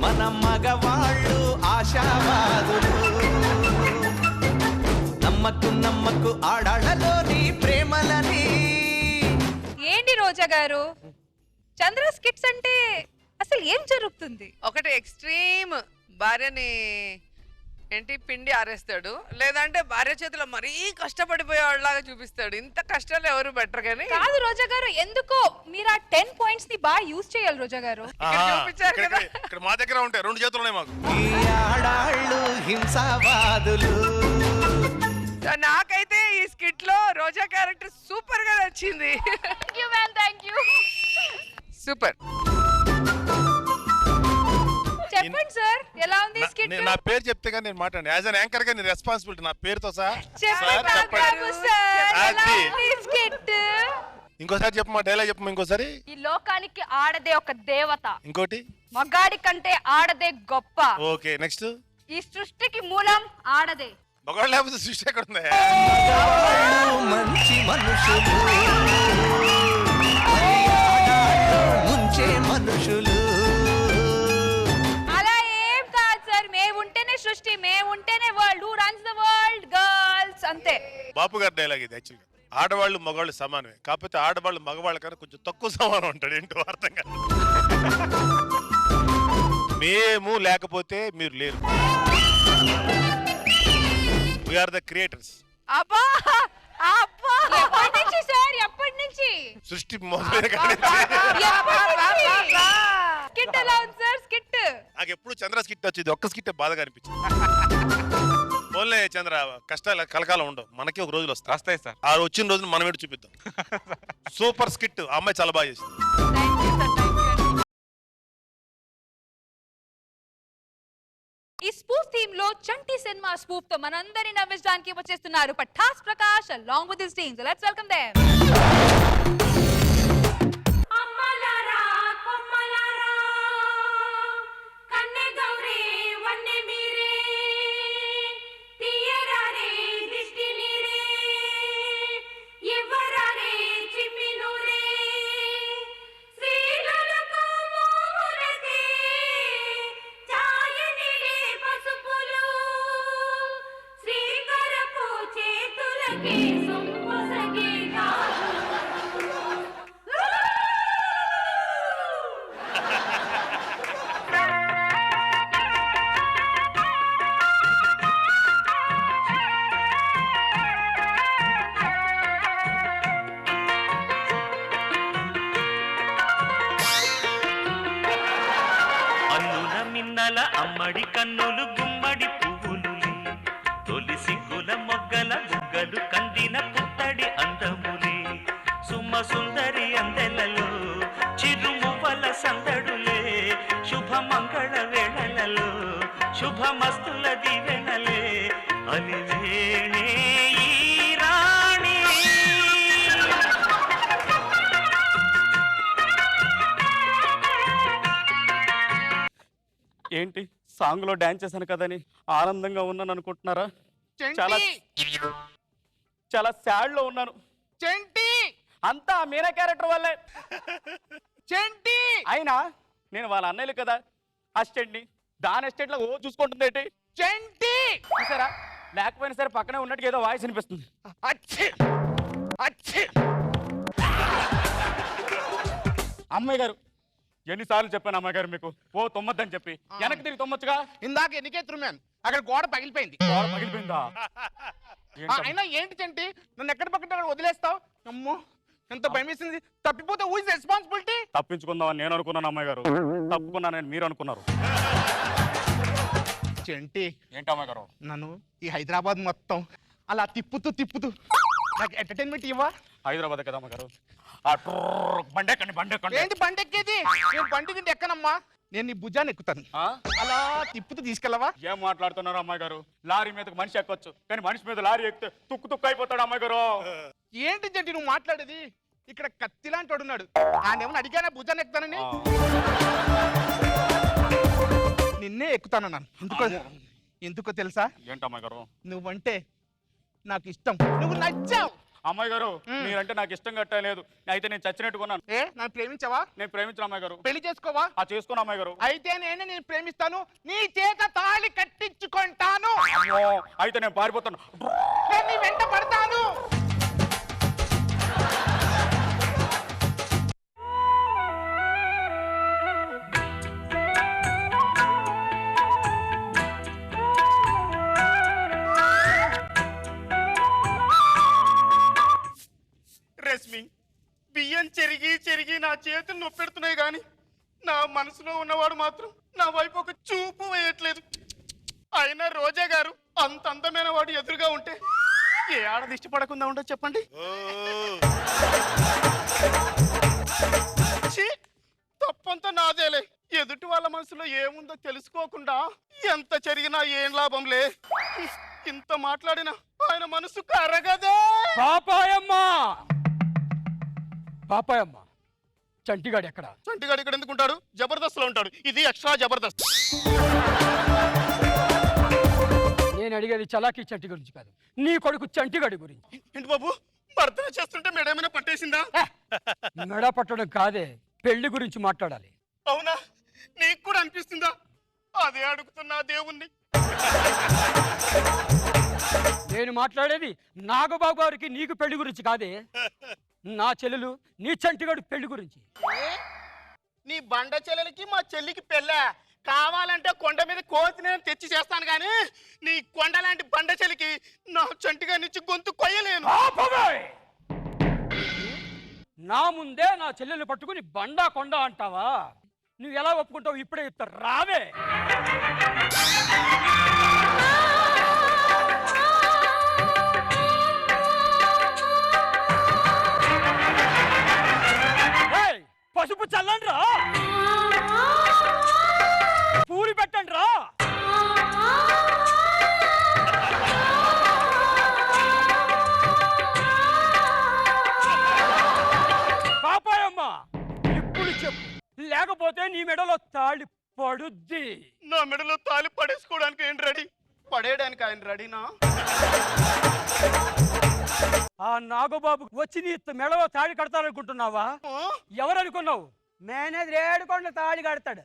మన మగవాళ్ళు ఆశావాదులు. నమ్మకు ఆడాళ్ళలోని ప్రేమలని. ఏంటి రోజా గారు, చంద్ర స్కిట్స్ అంటే అసలు ఏం జరుగుతుంది? ఒకటి ఎక్స్ట్రీమ్ భార్యని ఏంటి పిండి ఆరేస్తాడు, లేదంటే భార్య చేతిలో మరీ కష్టపడిపోయేవాళ్ళలాగా చూపిస్తాడు. ఇంత కష్టాలు ఎవరు బెటర్ కానీ కాదు రోజా గారు, ఎందుకో మీరు ఆ 10 పాయింట్స్ ని బాగా యూజ్ చేయాలి రోజా గారు. చూపించారు కదా. ఇక్కడ మా దగ్గర ఉంటాయి 2 చేతులు ఉన్నాయి మాకు. ఆడాళ్ళు హింసావాదులు. నాకైతే ఈ స్కిట్ లో రోజా క్యారెక్టర్ సూపర్ గా నచ్చింది. సూపర్. చెప్పండి సార్, ఎలా ఉంది స్కిట్? నా పేరు చెప్తే కానీ నేను మాట్లాడండి. యాజ్ అన్ యాంకర్ గా నేను రెస్పాన్సిబిలిటీ నా పేరుతో సహా. ఇంకోసారి చెప్పు, మా డైలాగ్ చెప్పు ఇంకోసారి. ఈ లోకానికి ఆడదే ఒక దేవత, ఇంకోటి మగాడి కంటే ఆడదే గొప్ప. Okay, next. ఈ సృష్టికి మూలం ఆడదే. మగవాళ్ళు లేకపోతే సృష్టి ఎక్కడ ఉంది? మంచి మనుషులు, ముంచే మనుషులు. అలా ఏం కాదు సార్, మేము ఉంటేనే సృష్టి, మేము ఉంటేనే world. Who runs the world? Girls. అంతే. బాపు గారి డైలాగ్ ఇది. యాక్చువల్గా ఆడవాళ్ళు మగవాళ్ళు సమానమే, కాకపోతే ఆడవాళ్ళు మగవాళ్ళ కన్నా కొంచెం తక్కువ సమానం ఉంటాడు. ఏంటో అర్థం కాదు. మేము లేకపోతే మీరు లేరు. We are the creators. అబ్బా అబ్బా, ఎప్పటి నుంచి సార్? ఎప్పటి నుంచి? సృష్టి మొదలైన కాడి స్కిట్ ఎలా ఉంది సార్? స్కిట్ నాకు ఎప్పుడు చంద్ర స్కిట్ వచ్చింది, ఒక్క స్కిట్ బాధగా అనిపించింది. ఓన్లే చంద్ర, కష్టాలు కలకాలం ఉండవు, మనకి ఒక రోజులు వస్తాయి సార్. ఆ వచ్చిన రోజున మనం ఏంటి చూపిద్దాం. సూపర్ స్కిట్, ఆ అమ్మాయి చాలా బాగా చేసింది. ఈ స్పూఫ్ థీమ్ లో చంటి సినిమా స్పూఫ్ తో మనందరి నవ్వించడానికి వచ్చేస్తున్నారు Patas Prakash along with his team. So let's welcome them. అమ్మడి కన్నులు గుమ్మడి పువ్వులులే, తొలి సిగ్గుల మొగ్గల బుగ్గలు కందిన పుత్తడి అందములే, సుమ సుందరి అందెలలో చిరుమువ్వల సందడులే, శుభమ శుభమస్తుల దివెనలే అలివేణే ఈ రాణి. ఏంటి సాంగ్ లో డాన్స్ చేశాను కదని ఆనందంగా ఉన్నాను అనుకుంటున్నారా? చాలా చాలా సాడ్ లో ఉన్నాను. చెంటి అంతా మీనా క్యారెక్టర్ వల్లే. చెంటి అయినా నేను వాళ్ళ అన్నయ్యలు కదా, అసిస్టెంట్ ని. దాని అసిస్టెంట్ లో ఓ చూసుకుంటుంది ఏంటి? చెంటి చూసారా, లేకపోయినా సరే పక్కనే ఉన్నట్టుగా ఏదో వాయిస్ వినిపిస్తుంది. అమ్మాయి గారు, ఎన్నిసార్లు చెప్పాను అమ్మాయి గారు మీకు ఓ తొమ్మద్దని చెప్పి? వెనక్కి తిరిగి తొమ్మొచ్చుగా. ఇందాక ఎన్నికే తురిమాను, అక్కడ గోడ పగిలిపోయింది. గోడ పగిలిపోయిందా? అయినా ఏంటి చెంటి, నన్ను ఎక్కడ పక్కన అక్కడ వదిలేస్తావు? అమ్మో ఎంత భయం వేసింది. తప్పిపోతే హూ ఇస్ రెస్పాన్సిబిలిటీ? తప్పించుకుందామని నేను అనుకున్నాను అమ్మాయి గారు, తప్పుకున్నానని మీరు అనుకున్నారు. చెంటి ఏంటి అమ్మాయి గారు? నన్ను ఈ హైదరాబాద్ మొత్తం అలా తిప్పుతూ నాకు ఎంటర్టైన్మెంట్ ఇవ్వా? హైదరాబాద్ కదా అమ్మాయి గారు. ఆ బండెక్కండి బండెక్కండి. ఏంటి బండెక్కేది? నేను బండి కింద ఎక్కనమ్మా, నేను నీ భుజాన్ని ఎక్కుతాను. అలా తిప్పుతూ తీసుకెళ్ళవా? ఏం మాట్లాడుతున్నారు అమ్మాయి గారు? లారీ మీదకి మనిషి ఎక్కొచ్చు, కానీ మనిషి మీద లారీ ఎక్కితే తుక్కు అయిపోతాడు అమ్మాయి గారు. ఏంటి జంటి నువ్వు మాట్లాడేది? ఇక్కడ కత్తి లాంటి వాడు ఉన్నాడు, ఆయన ఏమన్నా అడిగానా భుజాన్ని ఎక్కుతానని? నిన్నే ఎక్కుతానన్నాను. ఎందుకో తెలుసా? ఏంటమ్మాయి గారు? నువ్వంటే నాకు ఇష్టం, నువ్వు నచ్చావు. అమ్మాయి గారు, మీరంటే నాకు ఇష్టం కట్టలేదు, అయితే నేను చచ్చినట్టుకున్నాను. ఏ నన్ను ప్రేమించావా? నేను ప్రేమించిన అమ్మాయి గారు. పెళ్లి చేసుకోవా? చేసుకున్నా అమ్మాయి గారు. అయితే నేను ప్రేమిస్తాను, నీ చేత తాళి కట్టించుకుంటాను. అయితే నేను పారిపోతాను, నేను నీ వెంట పడతాను. రశ్మి, బియ్యం చెరిగి నా చేతులు నొప్పెడుతున్నాయి కానీ నా మనసులో ఉన్నవాడు మాత్రం నా వైపు ఒక చూపు వేయట్లేదు. అయినా రోజా గారు అంత అందమైన వాడు ఎదురుగా ఉంటే ఏ ఆడది ఇష్టపడకుండా ఉండదు చెప్పండి? తప్పంతా నాదేలే. ఎదుటి వాళ్ళ మనసులో ఏముందో తెలుసుకోకుండా ఎంత జరిగినా ఏం లాభంలే. ఇంత మాట్లాడినా ఆయన మనసు కరగదే. పాపాయమ్మ, చంటిగాడు ఎక్కడ? చంటిగాడు ఇక్కడ ఎందుకు ఉంటాడు? జబర్దస్త్ లో ఉంటాడు. ఇది ఎక్స్ట్రా జబర్దస్త్. నేను అడిగేది చలాకీ చంటి గురించి కాదు, నీ కొడుకు చంటిగాడి గురించి. ఏంటి బాబు, భర్తన చేస్తుంటే మేడేమైనా పట్టేసిందా? మెడ పట్టడం కాదే, పెళ్లి గురించి మాట్లాడాలి. అవునా? నీకు కూడా అనిపిస్తుందా? అదే అడుగుతున్నా దేవుణ్ణి. నేను మాట్లాడేది నాగబాబు గారికి నీకు పెళ్లి గురించి కాదే, నా చెల్లెలు నీ చంటిగాడు పెళ్లి గురించి. నీ బండ చెల్లెలకి మా చెల్లికి పెళ్ళా? కావాలంటే కొండ మీద కోతి నేను తెచ్చి చేస్తాను కానీ నీ కొండ లాంటి బండ చెల్లికి నా చంటిగా నుంచి గొంతు కొయ్యలేను. నా ముందే నా చెల్లెలు పట్టుకుని బండా కొండ అంటావా? నువ్వు ఎలా ఒప్పుకుంటావు? ఇప్పుడే చెప్తా, రావే. పసుపు చల్లండి రా, పూరి పెట్టండి రా. పాపాయమ్మ, ఇప్పుడు చెప్పు, లేకపోతే నీ మెడలో తాళి పడుద్ది. నా మెడలో తాళి పడేసుకోవడానికి ఏం రెడీ? పడేయడానికి ఆయన రెడీనా? ఆ నాగబాబు వచ్చి నీ మెడలో తాళి కడతారనుకుంటున్నావా? ఎవరనుకున్నావు? మేనేజర్ ఏడుకొండ తాళి కడతాడు.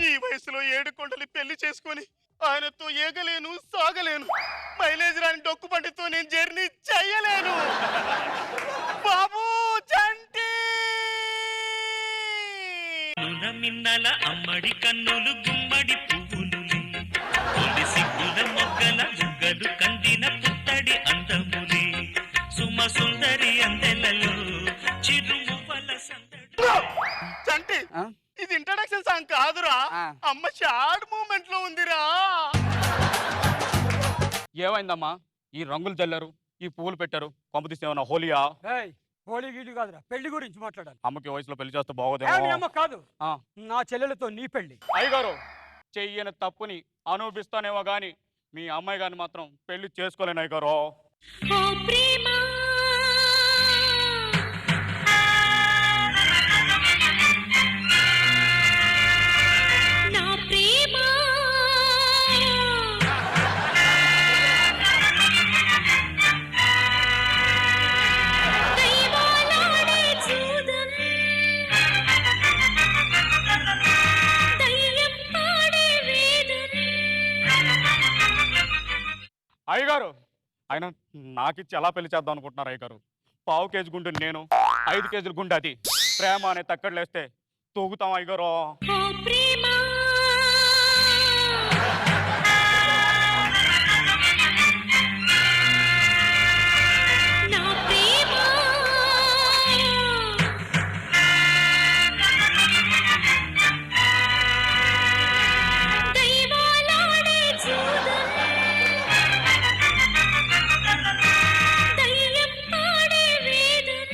ఈ వయసులో 7 కొండలు పెళ్లి చేసుకొని ఆయనతో ఏగలేను, సాగలేను. మైలేజ్ రాని డొక్కు బండితో నేను జర్నీ చెయ్యలేను. బాబు చంటి మిన్నల అమ్మడి కన్నులు గుమ్మడి పువ్వులులే, తొలి సిగ్గుల మొగ్గల బుగ్గలు కందిన పుత్తడి అందములే, సుమ సుందరి అందెలలో చిరుమువ్వల సందడి. చంటి, ఇది ఇంట్రడక్షన్ సాంగ్ కాదురా, అమ్మ షార్ట్ మూమెంట్ లో ఉందిరా. ఏమైందమ్మా? ఈ రంగులు చల్లారు, ఈ పువ్వులు పెట్టారు, కొంప తీసి ఏమన్నా హోలియా? హోలీ గీడి కాదురా, పెళ్లి గురించి మాట్లాడాలి. అమ్మకి వయసులో పెళ్లి చేస్తే ఏ, బాగోదేమో. మీ అమ్మ కాదు, ఆ. నా చెల్లెలతో నీ పెళ్లి. అయ్యగారు చెయ్యని తప్పుని అనుభవిస్తానేమో గాని మీ అమ్మాయి గారిని మాత్రం పెళ్లి చేసుకోలేను అయ్యగారు. ఓ ప్రేమ నా ప్రేమ దైవాలాడే చూదం దయ్యం పాడే వేదం అయ్యగారు ఆయన నాకిచ్చి ఎలా పెళ్లి చేద్దాం అనుకుంటున్నారు అయ్యగారు? పావు కేజీ గుండె నేను, 5 కేజీల గుండె అది. ప్రేమ అనే తక్కడలేస్తే తూగుతాం అయ్యగారు. ఓ ప్రేమ నా ప్రేమ దైవాలాడే చూదం దయ్యం పాడే వేదం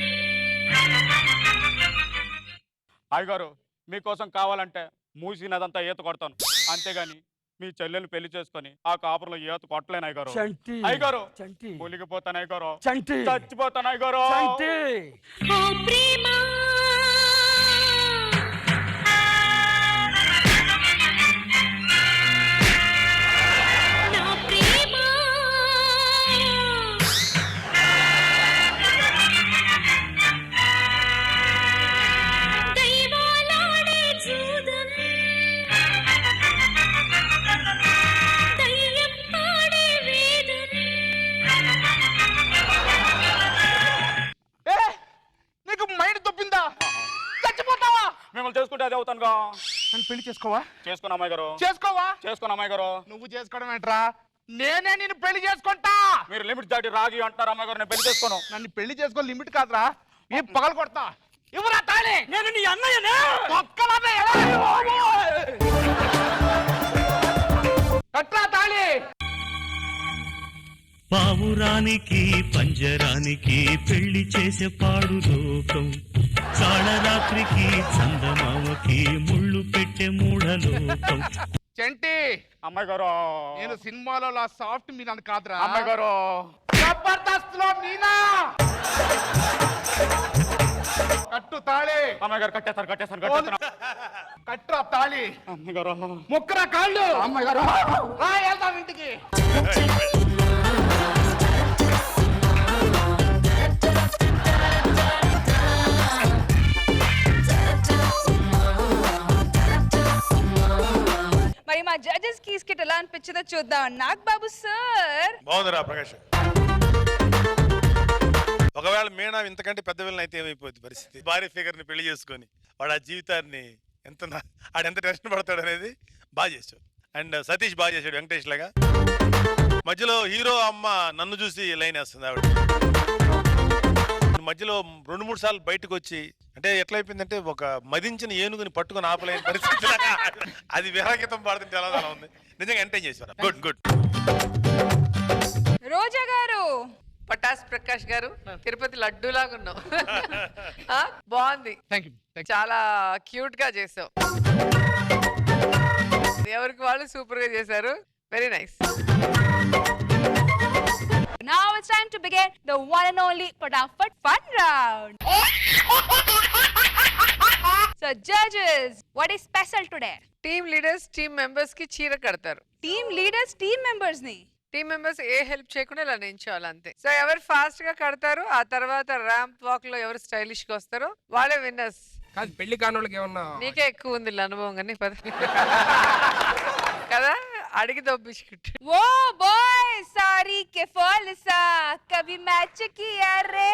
అయ్యగారు మీకోసం కావాలంటే మూసినదంతా ఈత కొడతాను, అంతేగాని మీ చెల్లెల్ని పెళ్లి చేసుకొని ఆ కాపురంలో ఈత కొట్టలేను అయ్యగారు. చంటి అయ్యగారు చంటి మునిగిపోతాను అయ్యగారు, చంటి చచ్చిపోతాను అయ్యగారు. చంటి ఓ ప్రేమ నా ప్రేమ దైవాలాడే చూదం దయ్యం పాడే వేదం నీకు మైండ్ తప్పిందా? చచ్చిపోతావా? మిమ్మల్ని చేసుకుంటే అదే అవుతానుగా. నన్ను పెళ్లి చేసుకోవా? చేసుకున్నా అమ్మాయి గారు, చేసుకోవా? చేసుకున్నా అమ్మాయి గారు. నువ్వు చేసుకోవడం ఏంట్రా? నేనే నిన్ను పెళ్లి చేసుకుంటా. మీరు లిమిట్ దాటి రాగి అంటున్నారు అమ్మాయి గారు, నేను పెళ్లి చేసుకోను. నన్ను పెళ్లి చేసుకో లిమిట్ కాదురా, ఏం పగలు కొడతా. ఇవ్వరా తాళి. నేను నీ అన్నయ్యనే. ఒక్కలానే ఎలా? కట్రా తాళి. పావురానికి పంజరానికి పెళ్లి చేసే పాడు లోకం, చాళరాత్రికి చందమామకి ముళ్ళు పెట్టే మూఢలోకం. చెంటి అమ్మాయి గారు, నేను సినిమాలో లా సాఫ్ట్ మీ నన్ను కాదురా. అమ్మాయి గారు, జబర్దస్త్ లో మీనా. కట్టు తాళి. అమ్మాయి గారు కట్టేస్తారు కట్టేస్తాను. కట్టు తాళి. అమ్మాయి గారు, ముక్కర కాళ్ళు. అమ్మాయి గారు, రా వెళ్దాం ఇంటికి. మరి మా జడ్జెస్ కి స్కిట్ ఎలా అనిపించిందో చూద్దాం. నాగ్ బాబు సార్. బాగుందిరా ప్రకాష్. ఒకవేళ మీనా ఇంతకంటే పెద్ద విలన్ అయితే ఏమైపోద్ది పరిస్థితి? భారీ ఫిగర్ ని పెళ్లి చేసుకొని వాడు ఆ జీవితాన్ని ఆడెంత టెన్షన్ పడతాడు అనేది బాగా చేశాడు. అండ్ సతీష్ బాగా చేశాడు వెంకటేష్ లాగా. మధ్యలో హీరో అమ్మ నన్ను చూసి లైన్ వేస్తుంది ఆవిడ. మధ్యలో 2-3 సార్లు బయటకు వచ్చి అంటే ఎట్లయిపోయిందంటే ఒక మదించిన ఏనుగుని పట్టుకొని ఆపలేని పరిస్థితి. అది విరాగితం పాడుతుంటే ఎలా ఉంది. నిజంగా ఎంటర్టైన్ చేశారు. Good good. రోజా గారు. పటాస్ ప్రకాష్ గారు తిరుపతి లడ్డూలాగా ఉన్నావు. ఆ, బాగుంది. Thank you. చాలా క్యూట్ గా చేసావు. ఎవరికి వాళ్ళు సూపర్ గా చేశారు. Very nice. Now it's time to begin the one and only Padafat Fun Round. So judges, what is special today? Team leaders team members కి చీర కడతారు. Team leaders, team members ni. Team members ఏ help చేయకుండా ఇలా నించోవాలి అంతే. So ఎవరు fast గా కడతారు, ఆ తర్వాత ర్యాంప్ వాక్ లో ఎవరు స్టైలిష్ గా వస్తారో వాళ్ళే విన్నర్స్. కాదు పెళ్లి కానోళ్ళకి ఏమన్నా నీకే ఎక్కువ ఉంది అనుభవం కానీ పద కదా అడిగి దొబ్బించుకుంటు. वो boy सारी के फल सा कभी मैच किया रे.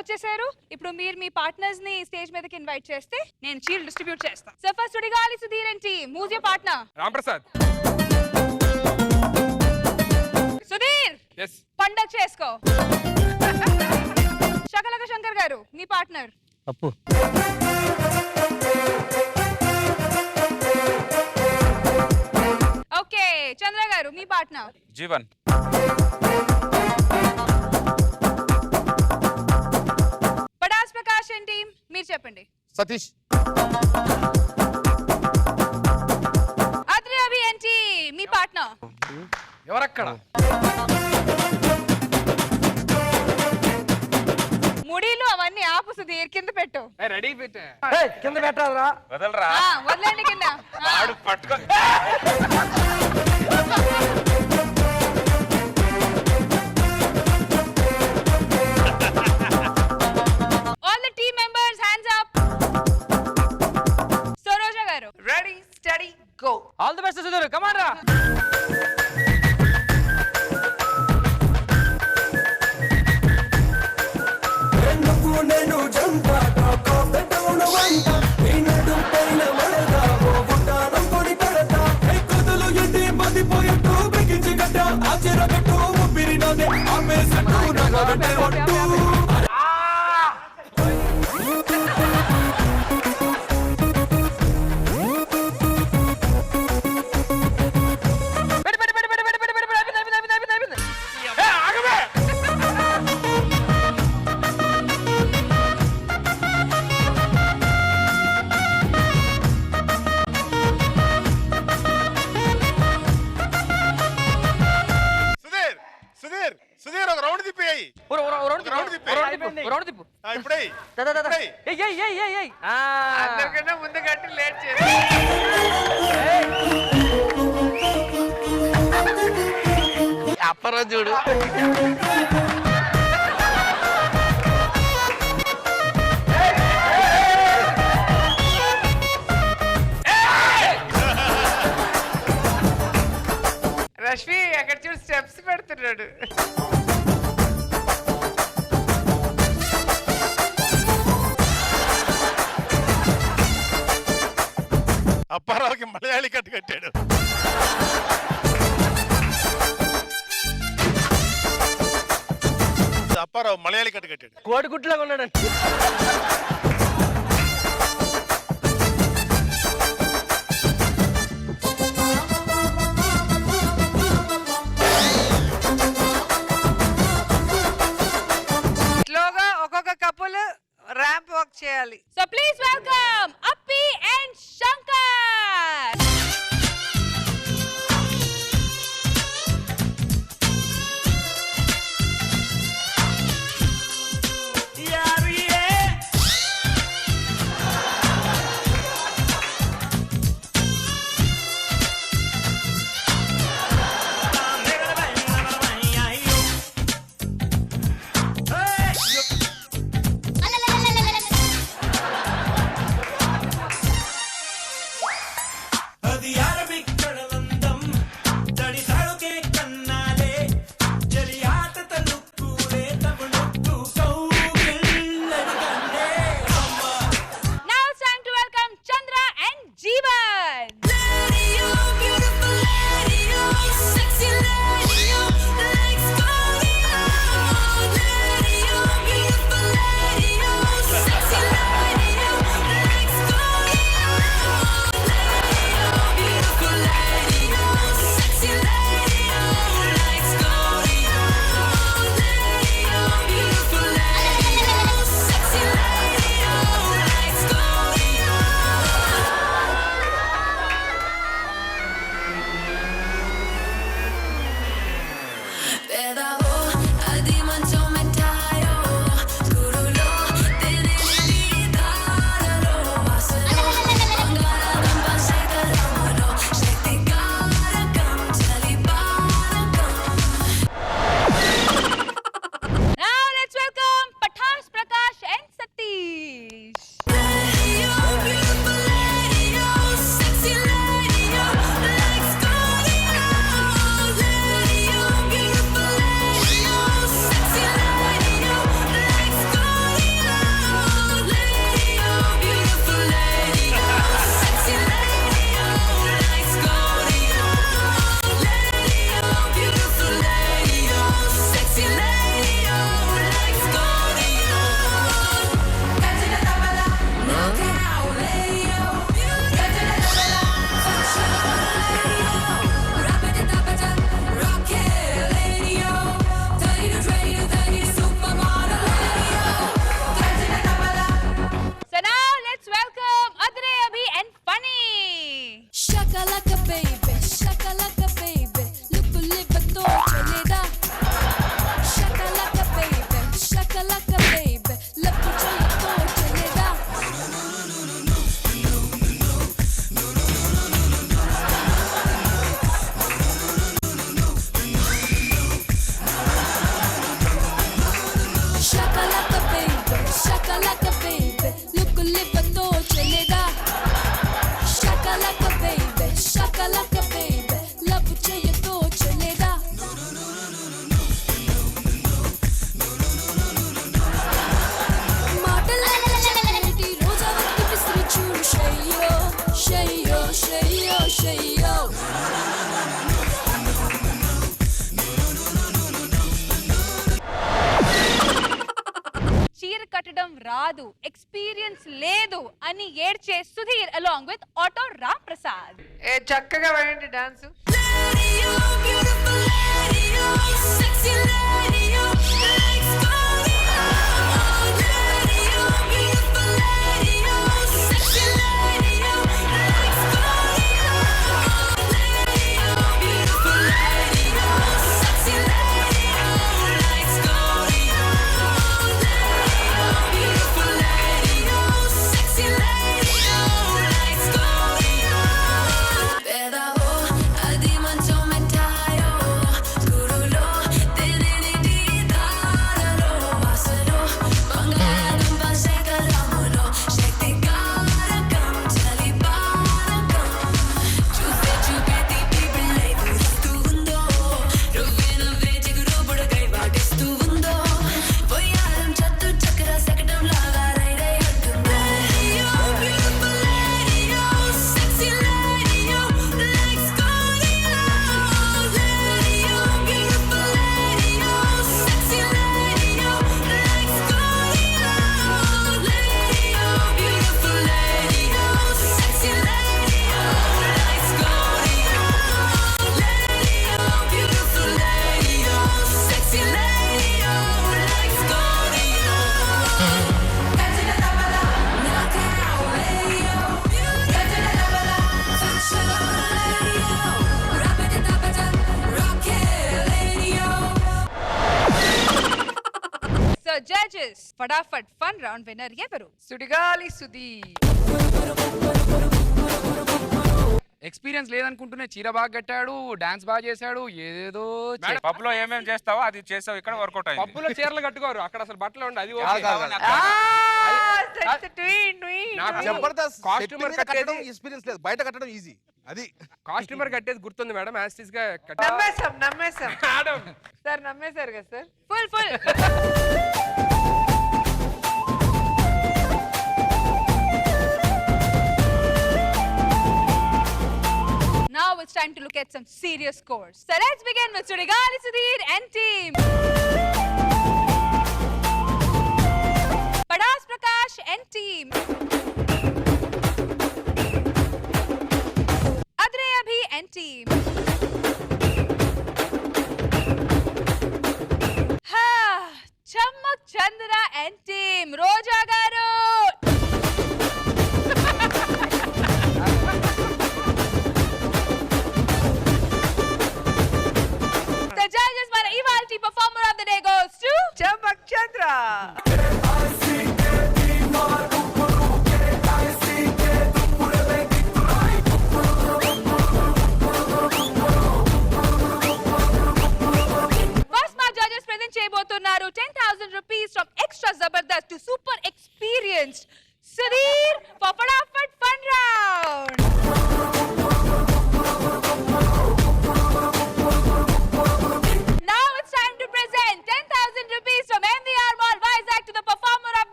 వచ్చేసారు. ఇప్పుడు మీరు మీ పార్ట్నర్స్ ని స్టేజ్ మీదకి ఇన్వైట్ చేస్తే నేను చీరలు డిస్ట్రిబ్యూట్ చేస్తాను. So first Sudigali Sudheer and team, who's your partner? Ram Prasad. Sudheer పండగ చేసుకో. శకలక శంకర్ గారు మీ పార్ట్నర్. అప్పు. ఓకే చంద్ర గారు మీ పార్ట్నర్. జీవన్. పడాస్ ప్రకాష్ ఏంటి మీరు చెప్పండి. సతీష్. అద్రి అభి ఏంటి మీ పార్ట్నర్. ఎవరక్కడ? ముడిలు అవన్నీ ఆపు సుధీర్ కింద పెట్టు. రెడీ పెట్టే. కింద పెట్టాలరా. వదలరా. వదలండి కింద. వాడు పట్టుకో. All the team members hands up. Saroja garu. Ready steady go. All the best Sudheer. Come on రా. నేను జంట పెట్టవును వంట ఈనాడు పైన వడదా ఓటానం కొడి పెడతా కదులు ఎట్టి మదిపోయట్టు బిగించి గడ్డ ఆచరగట్టు ఊపిరినదే ఆపేసట్టు నగబెట్టే ఒట్టు. సుధీర్ సుధీర్ సుధీర్ ఒక రౌండ్ తిప్పేయి. ఇప్పుడే అందరికన్నా ముందు కట్టి లేట్ చేసి అప్పరా చూడు. రష్మి అక్కడ చూడు స్టెప్స్ పెడుతున్నాడు. అప్పారావుకి మలయాళీ కట్టు కట్టాడు. అప్పారావు మలయాళీ కట్టు కట్టాడు. కోడిగుడ్లాగా ఉన్నాడండి. స్లోగా ఒక్కొక్క కపుల్ ర్యాంప్ వాక్ చేయాలి. So please welcome Appi and Shankar. చీర కట్టడం రాదు, ఎక్స్పీరియన్స్ లేదు అని ఏడ్చే Sudheer along with auto Ram Prasad. ఏ చక్కగా వేయండి డాన్స్. జడ్జెస్ ఫటాఫట్ ఫన్ రౌండ్ విన్నర్ ఎవరు? సుడిగాలి సుధీర్. ఎక్స్పీరియన్స్ లేదనుకుంటూనే చీర బాగా కట్టాడు, డాన్స్ బాగా చేశాడు, ఏదేదో పబ్లో ఏమేమి చేస్తావో అది చేసావు, ఇక్కడ వర్కౌట్ అయింది. పప్పులో చీరలు కట్టుకోరు, అక్కడ అసలు బట్టలు ఉండి అది కాస్ట్యూమర్ కట్టడం ఎక్స్పీరియన్స్ లేదు, బయట కట్టడం ఈజీ. అది కాస్ట్యూమర్ కట్టేది గుర్తుంది మేడం, యాస్టిస్ గా నమ్మేశాం సార్, నమ్మేశారు కదా sir. Full Now it's time to look at some serious scores. So let's begin with Sudigali Sudhir and team. Padas Prakash and team.